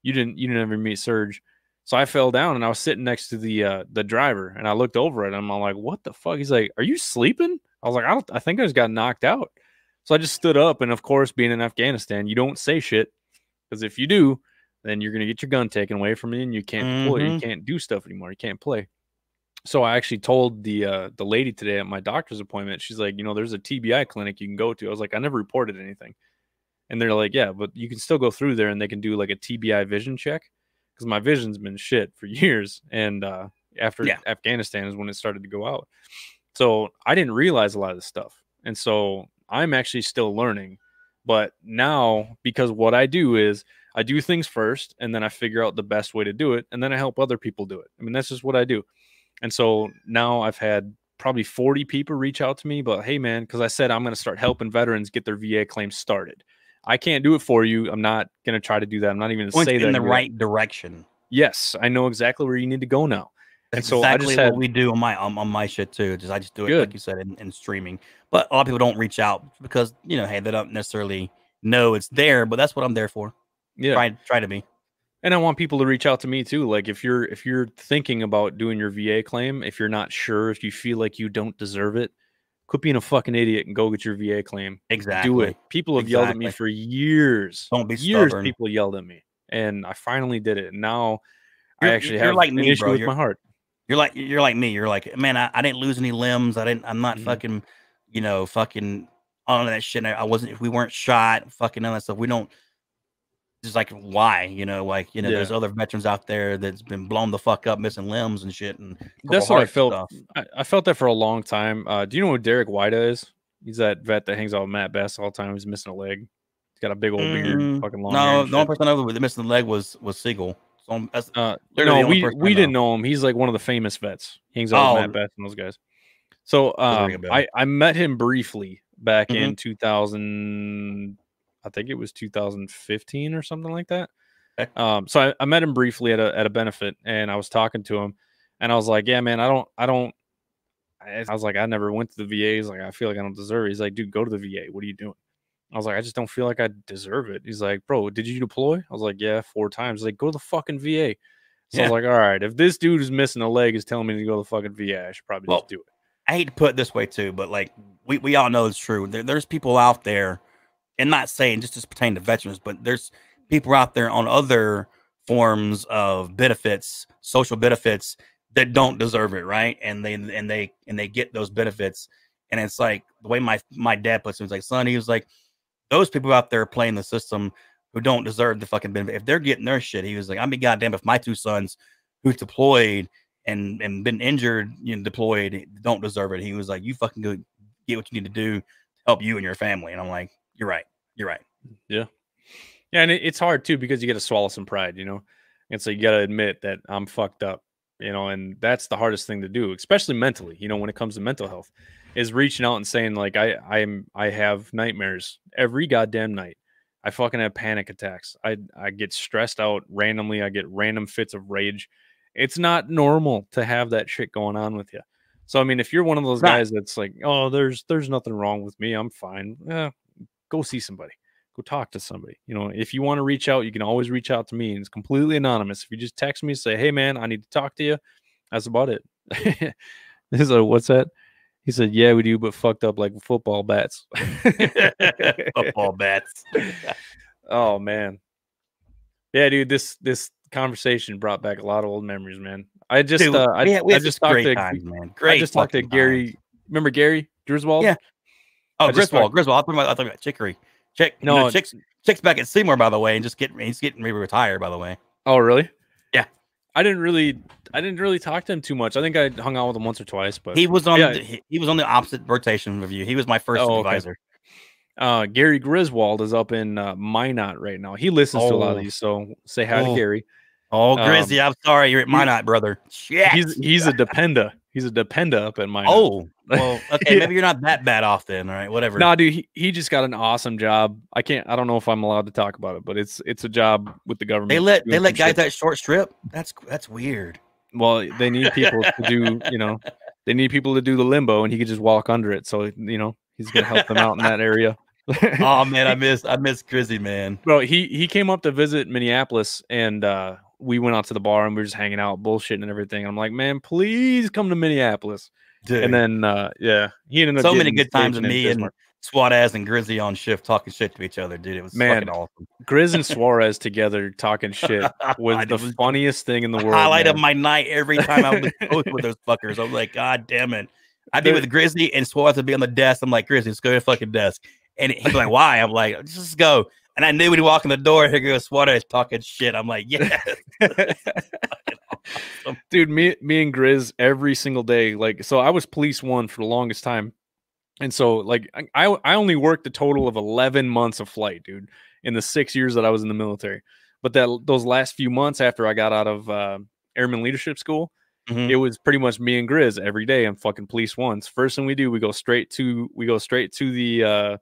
Speaker 1: You didn't ever meet Serge, so I fell down, and I was sitting next to the driver, and I looked over at him. I'm like, "What the fuck?" He's like, "Are you sleeping?" I was like, I think I just got knocked out." So I just stood up, and of course, being in Afghanistan, you don't say shit because if you do, then you're gonna get your gun taken away from you, and you can't deploy, you can't do stuff anymore, you can't play. So I actually told the lady today at my doctor's appointment, she's like, you know, there's a TBI clinic you can go to. I was like, I never reported anything. And they're like, yeah, but you can still go through there and they can do like a TBI vision check because my vision's been shit for years. And after Afghanistan is when it started to go out. So I didn't realize a lot of this stuff. And so I'm actually still learning. But now, because what I do is I do things first and then I figure out the best way to do it. And then I help other people do it. I mean, that's just what I do. And so now I've had probably 40 people reach out to me, but hey, man, because I said I'm going to start helping veterans get their VA claims started. I can't do it for you. I'm not going to try to do that. I'm not even going to say that.
Speaker 2: In the right direction.
Speaker 1: Yes, I know exactly where you need to go now.
Speaker 2: That's exactly what we do on my shit too. I just do it like you said in streaming. But a lot of people don't reach out because, you know, hey, they don't necessarily know it's there. But that's what I'm there for.
Speaker 1: Yeah,
Speaker 2: try to be.
Speaker 1: And I want people to reach out to me too. Like if you're thinking about doing your VA claim, if you're not sure, if you feel like you don't deserve it, quit being a fucking idiot and go get your VA claim.
Speaker 2: Exactly.
Speaker 1: Do it. People have yelled at me for years.
Speaker 2: Don't be
Speaker 1: years.
Speaker 2: Stubborn.
Speaker 1: People yelled at me, and I finally did it. And now I actually
Speaker 2: have
Speaker 1: like an issue with my heart.
Speaker 2: You're like me. You're like, man, I didn't lose any limbs. I'm not fucking, you know, fucking all of that shit. I wasn't. If we weren't shot, fucking all that stuff. We don't. Just like why, you know, like, you know, there's other veterans out there that's been blown the fuck up, missing limbs and shit. And
Speaker 1: that's what I felt. I felt that for a long time. Do you know what Derek Wida is? He's that vet that hangs out with Matt Best all the time. He's missing a leg. He's got a big old beard, fucking long.
Speaker 2: No, the only person I know with missing the leg was Siegel. So
Speaker 1: no, we didn't know him. He's like one of the famous vets. He hangs out with Matt Best and those guys. So I met him briefly back in 2000. I think it was 2015 or something like that. Okay. So I met him briefly at a benefit, and I was talking to him, and I was like, "Yeah, man, I was like, I never went to the VA. He's like, I feel like I don't deserve it." He's like, "Dude, go to the VA. What are you doing?" I was like, "I just don't feel like I deserve it." He's like, "Bro, did you deploy?" I was like, "Yeah, 4 times." He's like, "Go to the fucking VA." So I was like, "All right, if this dude who's missing a leg is telling me to go to the fucking VA, I should probably just do it."
Speaker 2: I hate to put it this way too, but like we all know it's true. There's people out there. And not saying just to pertain to veterans, but there's people out there on other forms of benefits, social benefits that don't deserve it, right? And they get those benefits, and it's like the way my dad puts it was like, son, he was like, those people out there playing the system who don't deserve the fucking benefit. If they're getting their shit, he was like, I'd be goddamn if my 2 sons who's deployed and been injured, deployed, don't deserve it. He was like, you fucking go get what you need to do to help you and your family. And I'm like, you're right.
Speaker 1: Yeah. Yeah, and it's hard too because you got to swallow some pride, and so you got to admit that I'm fucked up, and that's the hardest thing to do, especially mentally. When it comes to mental health, is reaching out and saying like I have nightmares every goddamn night. I fucking have panic attacks. I get stressed out randomly. I get random fits of rage. It's not normal to have that shit going on with you. So I mean, if you're one of those guys that's like, oh, there's nothing wrong with me, I'm fine. Go see somebody. Go talk to somebody. If you want to reach out, you can always reach out to me. And it's completely anonymous. If you just text me, say, hey, man, I need to talk to you. That's about it. He's like, what's that? He said, yeah, we do, but fucked up like football bats.
Speaker 2: Football bats.
Speaker 1: Oh, man. Yeah, dude, this conversation brought back a lot of old memories, man. I just talked to Gary. Remember Gary Griswold?
Speaker 2: Yeah. Oh, Griswold. I thought about Chicory. Chick's back at Seymour, by the way, and he's getting ready to retire, by the way.
Speaker 1: Oh, really?
Speaker 2: Yeah.
Speaker 1: I didn't really talk to him too much. I think I hung out with him once or twice, but
Speaker 2: he was on the opposite rotation of you. He was my first supervisor.
Speaker 1: Okay. Gary Griswold is up in Minot right now. He listens to a lot of these, so say hi to Gary.
Speaker 2: Oh, Grizzy, I'm sorry, you're at Minot, brother. Shit.
Speaker 1: He's a dependa. He's a dependa up at Minot.
Speaker 2: Oh, well, okay, maybe you're not that bad off then. All right, whatever.
Speaker 1: No, dude, he just got an awesome job. I don't know if I'm allowed to talk about it, but it's a job with the government.
Speaker 2: They let guys that short strip. That's weird.
Speaker 1: Well, they need people to do, they need people to do the limbo, and he could just walk under it. So, he's gonna help them out in that area.
Speaker 2: Oh man, I miss Grizzy, man.
Speaker 1: Bro, he came up to visit Minneapolis, and we went out to the bar and we were just hanging out, bullshitting and everything. I'm like, man, please come to Minneapolis. Dude. And then he ended up
Speaker 2: so many good times with me and Suarez and Grizzy on shift talking shit to each other, dude. It was fucking awesome.
Speaker 1: Grizz and Suarez together talking shit was the funniest thing in the world.
Speaker 2: Highlight of my night every time I was with those fuckers. I was like, God damn it. I'd be with Grizzy and Suarez would be on the desk. I'm like, Grizzy, let's go to the fucking desk. And he'd be like, why? I'm like, just go. And I knew when he walked in the door, here goes Suarez talking shit. I'm like, yeah.
Speaker 1: Awesome. Dude, me and Grizz every single day. Like, so I was police 1 for the longest time. And so like I only worked a total of 11 months of flight, dude, in the 6 years that I was in the military. But those last few months after I got out of Airman Leadership School, it was pretty much me and Grizz every day on fucking police 1s. First thing we do, we go straight to the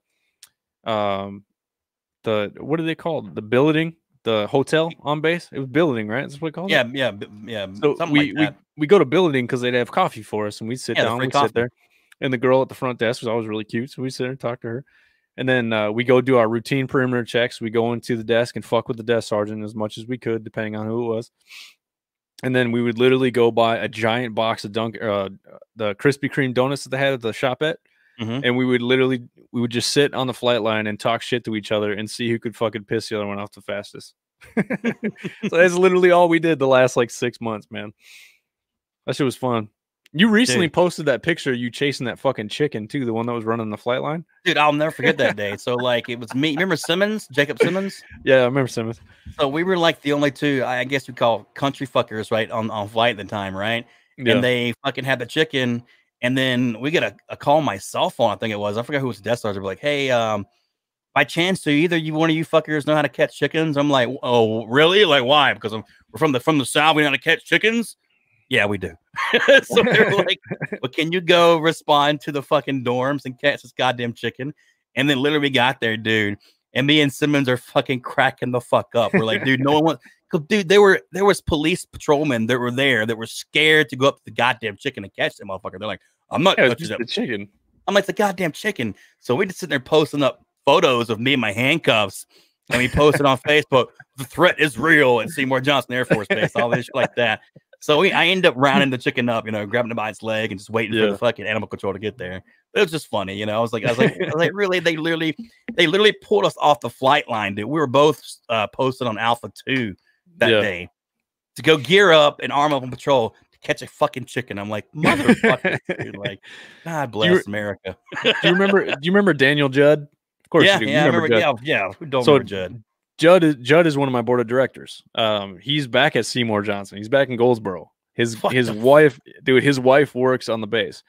Speaker 1: what do they call it? The building, the hotel on base. It was building, right? That's what we call it.
Speaker 2: Yeah.
Speaker 1: So we go to building because they'd have coffee for us, and we'd sit down, we'd sit there, and the girl at the front desk was always really cute, so we sit there and talk to her, and then we go do our routine perimeter checks. We go into the desk and fuck with the desk sergeant as much as we could, depending on who it was, and then we would literally go buy a giant box of the Krispy Kreme donuts that they had at the shopette. And we would just sit on the flight line and talk shit to each other and see who could fucking piss the other one off the fastest. So that's literally all we did the last like 6 months, man. That shit was fun. You recently posted that picture of you chasing that fucking chicken too, the one that was running the flight line.
Speaker 2: Dude, I'll never forget that day. So like it was me. Remember Simmons? Jacob Simmons?
Speaker 1: Yeah, I remember Simmons.
Speaker 2: So we were like the only two, I guess we call country fuckers, right, on flight at the time, right? Yeah. And they fucking had the chicken. And then we get a call on my cell phone, I think it was. I forgot who was the desk sergeant. Like, hey, by chance, do either one of you fuckers know how to catch chickens? I'm like, oh, really? Like, why? Because we're from the South. We know how to catch chickens? Yeah, we do. So they're like, well, can you go respond to the fucking dorms and catch this goddamn chicken? And then literally got there, dude. And me and Simmons are fucking cracking the fuck up. We're like, dude, no one wants. Dude, there was police patrolmen that were there that were scared to go up to the goddamn chicken and catch that motherfucker. They're like, I'm not touching
Speaker 1: the chicken.
Speaker 2: I'm like, the goddamn chicken. So we just sitting there posting up photos of me in my handcuffs, and we posted on Facebook, the threat is real at Seymour Johnson Air Force Base, all this shit like that. So I ended up rounding the chicken up, grabbing it by its leg and just waiting for the fucking animal control to get there. It was just funny, I was like, really? They literally pulled us off the flight line, dude. We were both posted on Alpha 2 that day to go gear up and arm up on patrol to catch a fucking chicken. I'm like, motherfucker, dude, like, God bless America.
Speaker 1: Do you remember Daniel Judd? Of course,
Speaker 2: yeah,
Speaker 1: you do.
Speaker 2: Yeah,
Speaker 1: you remember
Speaker 2: Judd. Yeah. Who don't remember Judd?
Speaker 1: Judd is one of my board of directors. He's back at Seymour Johnson. He's back in Goldsboro. His wife, dude, his wife works on the base,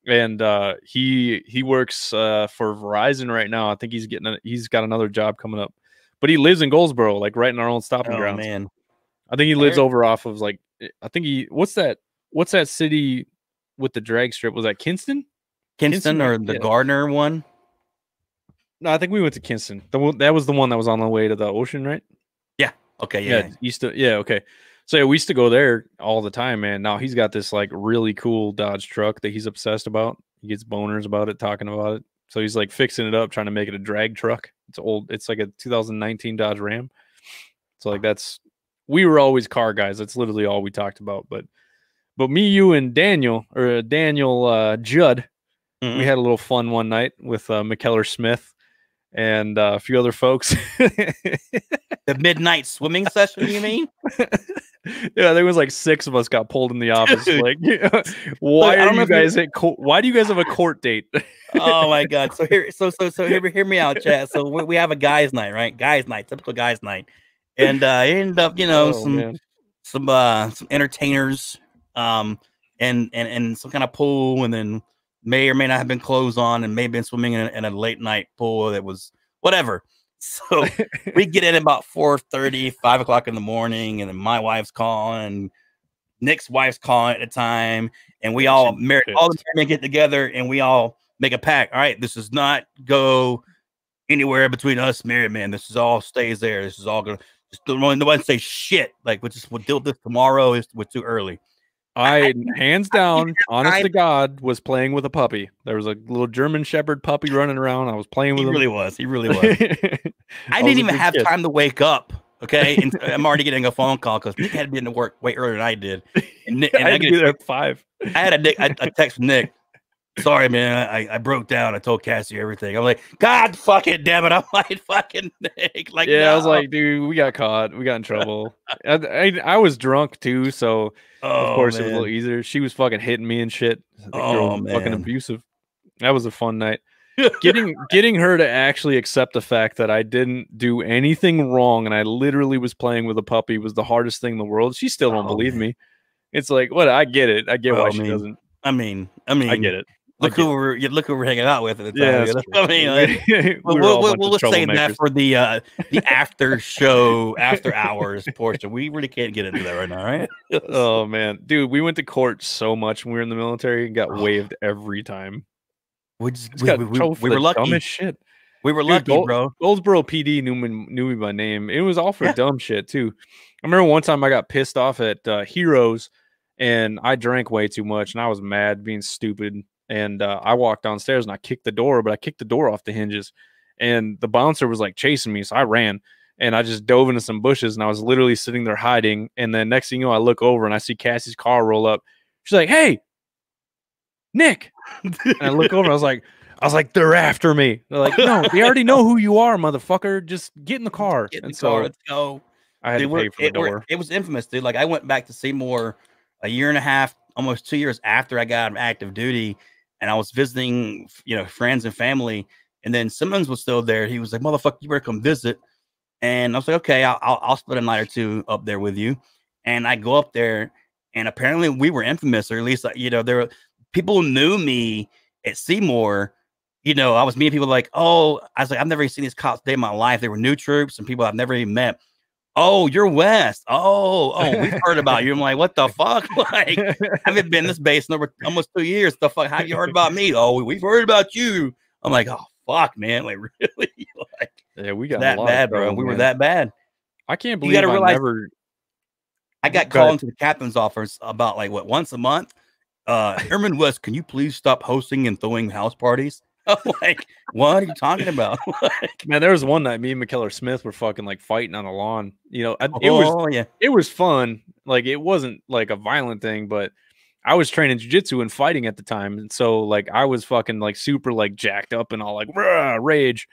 Speaker 1: and he works for Verizon right now. I think he's got another job coming up, but he lives in Goldsboro, like right in our own stopping grounds.
Speaker 2: Man,
Speaker 1: I think he lives over off of like I think what's that city with the drag strip? Was that Kinston?
Speaker 2: Kinston or the Gardner one?
Speaker 1: No, I think we went to Kinston. That was the one that was on the way to the ocean, right?
Speaker 2: Yeah. Okay. Yeah.
Speaker 1: Okay. So yeah, we used to go there all the time, man. Now he's got this like really cool Dodge truck that he's obsessed about. He gets boners about it, talking about it. So he's like fixing it up, trying to make it a drag truck. It's old. It's like a 2019 Dodge Ram. So like we were always car guys. That's literally all we talked about. But me, you, and Daniel Judd, we had a little fun one night with McKellar Smith and a few other folks.
Speaker 2: The midnight swimming session, you mean?
Speaker 1: Yeah, there was like 6 of us got pulled in the office. Dude. Like, why do you guys have a court date?
Speaker 2: Oh my god! So hear me out, chat. So we have a guys' night, right? Guys' night, typical guys' night, and it ended up, some entertainers, and some kind of pool, and then may or may not have been clothes on, and may have been swimming in a late night pool that was whatever. So we get in about 4:30, 5 o'clock in the morning, and then my wife's calling, Nick's wife's calling at the time, and we all all the men get together, and we all make a pact. All right, this does not go anywhere between us married men. This is all stays there. This is all gonna just nobody say shit. Like we'll deal with this tomorrow. We're too early.
Speaker 1: I hands down, honest to God, was playing with a puppy. There was a little German Shepherd puppy running around. I was playing with him.
Speaker 2: He really was. I didn't even have time to wake up. Okay, and I'm already getting a phone call because Nick had to be into work way earlier than I did. And
Speaker 1: I had to be there at 5.
Speaker 2: I had a text from Nick. Sorry, man. I broke down. I told Cassie everything. I'm like, God fucking damn it. I'm like, fucking Nick. Like,
Speaker 1: yeah, no. I was like, dude, we got caught. We got in trouble. I was drunk too, so of course it was a little easier. She was fucking hitting me and shit. Fucking abusive. That was a fun night. Getting her to actually accept the fact that I didn't do anything wrong and I literally was playing with a puppy was the hardest thing in the world. She still don't believe me. It's like, what? I get it. I get why she doesn't.
Speaker 2: I mean,
Speaker 1: I get it.
Speaker 2: Look who we're hanging out with at the time. Yeah, I mean, like, we'll save that for the after show, after hours portion. We really can't get into that right now, right?
Speaker 1: Oh man, dude, we went to court so much when we were in the military and got waived every time.
Speaker 2: We were lucky.
Speaker 1: Dumbest shit.
Speaker 2: We were lucky, bro.
Speaker 1: Goldsboro PD knew me by name. It was all for dumb shit too. I remember one time I got pissed off at Heroes, and I drank way too much, and I was mad, being stupid. And I walked downstairs and I kicked the door, but I kicked the door off the hinges, and the bouncer was like chasing me, so I ran and I just dove into some bushes, and I was literally sitting there hiding. And then next thing you know, I look over and I see Cassie's car roll up. She's like, "Hey, Nick!" And I look over. I was like, "They're after me." They're like, "No, they already know who you are, motherfucker. Just get in the car."
Speaker 2: Let's go.
Speaker 1: I had to pay for the door.
Speaker 2: It was infamous, dude. Like I went back to Seymour a year and a half, almost 2 years after I got active duty. And I was visiting, friends and family. And then Simmons was still there. He was like, "Motherfucker, you better come visit." And I was like, "Okay, I'll split a night or two up there with you." And I go up there, and apparently we were infamous, or at least, there were people who knew me at Seymour. I was meeting people like, "Oh," I was like, "I've never even seen these cops day in my life." They were new troops and people I've never even met. "Oh, you're West. Oh, we've heard about you." I'm like, what the fuck? Like, I haven't been in this base in over almost 2 years. The fuck? How have you heard about me? "Oh, we've heard about you." I'm like, oh fuck, man. Like, really? Like,
Speaker 1: yeah, we got
Speaker 2: that bad, bro. We were that bad.
Speaker 1: I can't believe
Speaker 2: I got called into the captain's office about once a month. Airman West, can you please stop hosting and throwing house parties? I'm like, what are you talking about?
Speaker 1: Man, there was one night me and McKellar Smith were fucking fighting on the lawn. It was fun. Like, it wasn't like a violent thing, but I was training jiu-jitsu and fighting at the time. And so I was fucking super jacked up and all rage.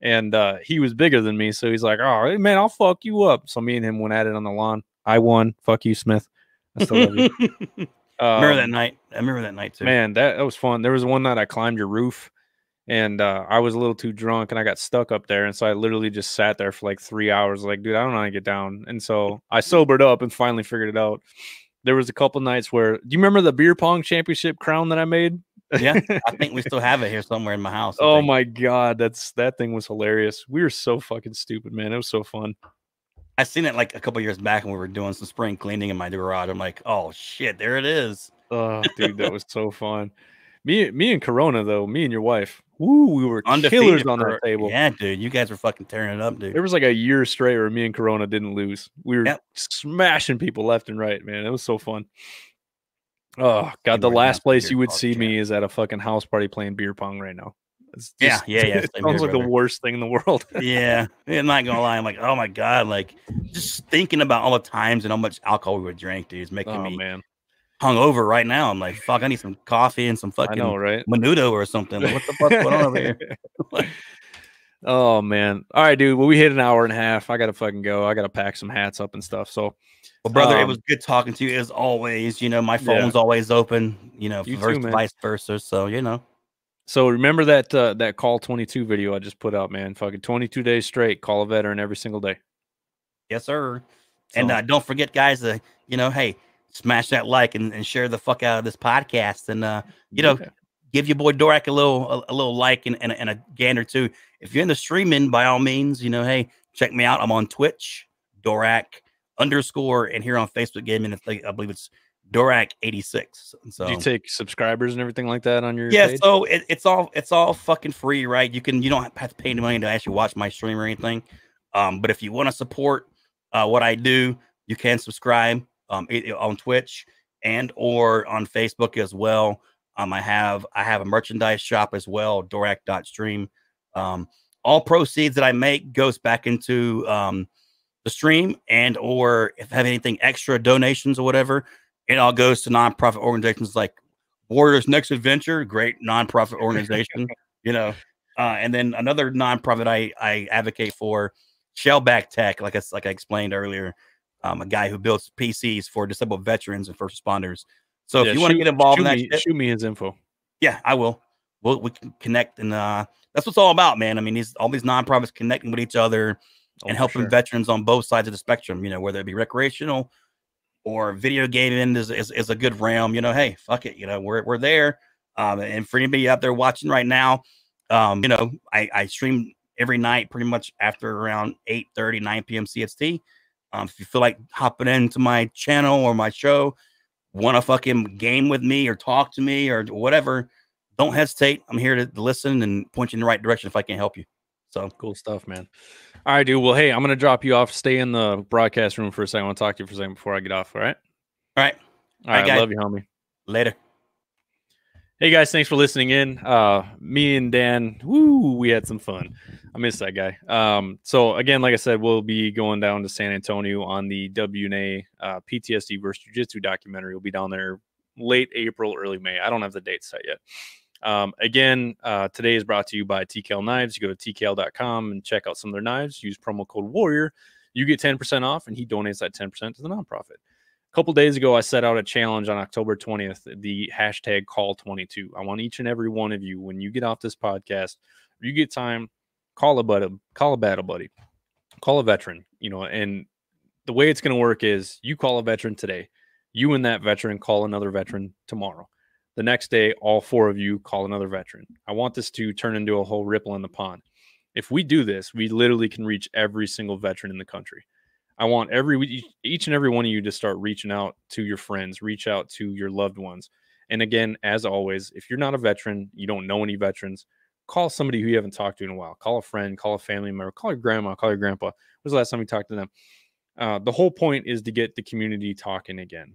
Speaker 1: And he was bigger tn me. So he's like, "Oh man, I'll fuck you up." So me and him went at it on the lawn. I won. Fuck you, Smith. I still love you.
Speaker 2: Remember that night? I remember that night too.
Speaker 1: Man, that was fun. There was one night I climbed your roof. And I was a little too drunk and I got stuck up there. And so I literally just sat there for like 3 hours, like, dude, I don't know how to get down. And so I sobered up and finally figured it out. There was a couple nights where, do you remember the beer pong championship crown that I made?
Speaker 2: Yeah, I think we still have it here somewhere in my house.
Speaker 1: Oh my God, that thing was hilarious. We were so fucking stupid, man. It was so fun.
Speaker 2: I seen it like a couple years back when we were doing some spring cleaning in my garage. I'm like, oh shit, there it is.
Speaker 1: Oh, dude, that was so fun. Me and Corona, though, me and your wife, woo, we were
Speaker 2: Undefeated
Speaker 1: killers on that table.
Speaker 2: Yeah, dude, you guys were fucking tearing it up, dude.
Speaker 1: There was like a year straight where me and Corona didn't lose. We were smashing people left and right, man. It was so fun. Oh God, the last place you would see me is at a fucking house party playing beer pong right now. It's just,
Speaker 2: It
Speaker 1: sounds like the worst thing in the world.
Speaker 2: Yeah, I'm not gonna lie. I'm like, oh my God, like just thinking about all the times and how much alcohol we would drink, dude, is making me hungover right now. I'm like, fuck, I need some coffee and some fucking menudo or something. Like, what the fuck's going on over here?
Speaker 1: Oh man. All right, dude. Well, we hit an hour and a half. I gotta fucking go. I gotta pack some hats up and stuff. So,
Speaker 2: well, brother, it was good talking to you as always. You know, my phone's always open. You know, vice versa. So, you know.
Speaker 1: So remember that that Call 22 video I just put out, man. Fucking 22 days straight. Call a veteran every single day.
Speaker 2: Yes, sir. So, and don't forget, guys. You know, hey, smash that like and share the fuck out of this podcast, and you know, give your boy DORAK a little like and a gander too. If you're in the streaming, by all means, you know, hey, check me out. I'm on Twitch, DORAK _, and here on Facebook Gaming, I believe it's DORAK86. So
Speaker 1: do you take subscribers and everything like that on your
Speaker 2: page? So it's all fucking free, right? You don't have to pay any money to actually watch my stream or anything. But if you want to support what I do, you can subscribe on Twitch and or on Facebook as well. I have a merchandise shop as well, DORAK.stream. All proceeds that I make goes back into the stream, and or if I have anything extra donations or whatever, it all goes to nonprofit organizations like Warriors Next Adventure, great nonprofit organization, you know. And then another nonprofit I advocate for, Shellback Tech, like I explained earlier, a guy who builds PCs for disabled veterans and first responders. So if you want to get involved in that shit,
Speaker 1: shoot me his info.
Speaker 2: Yeah, I will. We can connect, and that's what it's all about, man. I mean, all these nonprofits connecting with each other and helping veterans on both sides of the spectrum. You know, whether it be recreational or video gaming is a good realm. You know, hey, fuck it. You know, we're there. And for anybody out there watching right now, you know, I stream every night pretty much after around 8:30, 9 p.m. CST. If you feel like hopping into my channel or my show, want to fucking game with me or talk to me or whatever, don't hesitate. I'm here to listen and point you in the right direction if I can help you. So
Speaker 1: cool stuff, man. All right, dude. Well, hey, I'm going to drop you off. Stay in the broadcast room for a second. I want to talk to you for a second before I get off. All right.
Speaker 2: All right.
Speaker 1: All right. Guys. Love you, homie.
Speaker 2: Later.
Speaker 1: Hey guys, thanks for listening in. Me and Dan, woo, we had some fun. I miss that guy. So again, like I said, we'll be going down to San Antonio on the WNA PTSD versus Jiu-Jitsu documentary. We'll be down there late April, early May. I don't have the date set yet. Again, today is brought to you by TKL Knives. You go to tkl.com and check out some of their knives. Use promo code WARRIOR. You get 10% off, and he donates that 10% to the nonprofit. A couple days ago, I set out a challenge on October 20th, the hashtag Call22. I want each and every one of you, when you get off this podcast, or you get time, call a battle buddy, call a veteran, you know, and the way it's going to work is you call a veteran today, you and that veteran call another veteran tomorrow. The next day, all four of you call another veteran. I want this to turn into a whole ripple in the pond. If we do this, we literally can reach every single veteran in the country. I want each and every one of you to start reaching out to your friends, reach out to your loved ones. And again, as always, if you're not a veteran, you don't know any veterans, call somebody who you haven't talked to in a while. Call a friend, call a family member, call your grandma, call your grandpa. When was the last time you talked to them? The whole point is to get the community talking again.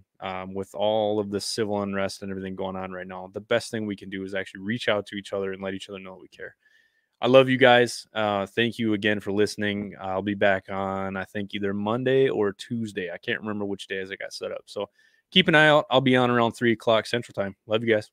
Speaker 1: With all of the civil unrest and everything going on right now, the best thing we can do is actually reach out to each other and let each other know that we care. I love you guys. Thank you again for listening. I'll be back on, I think, either Monday or Tuesday. I can't remember which days I got set up. So keep an eye out. I'll be on around 3 o'clock Central Time. Love you guys.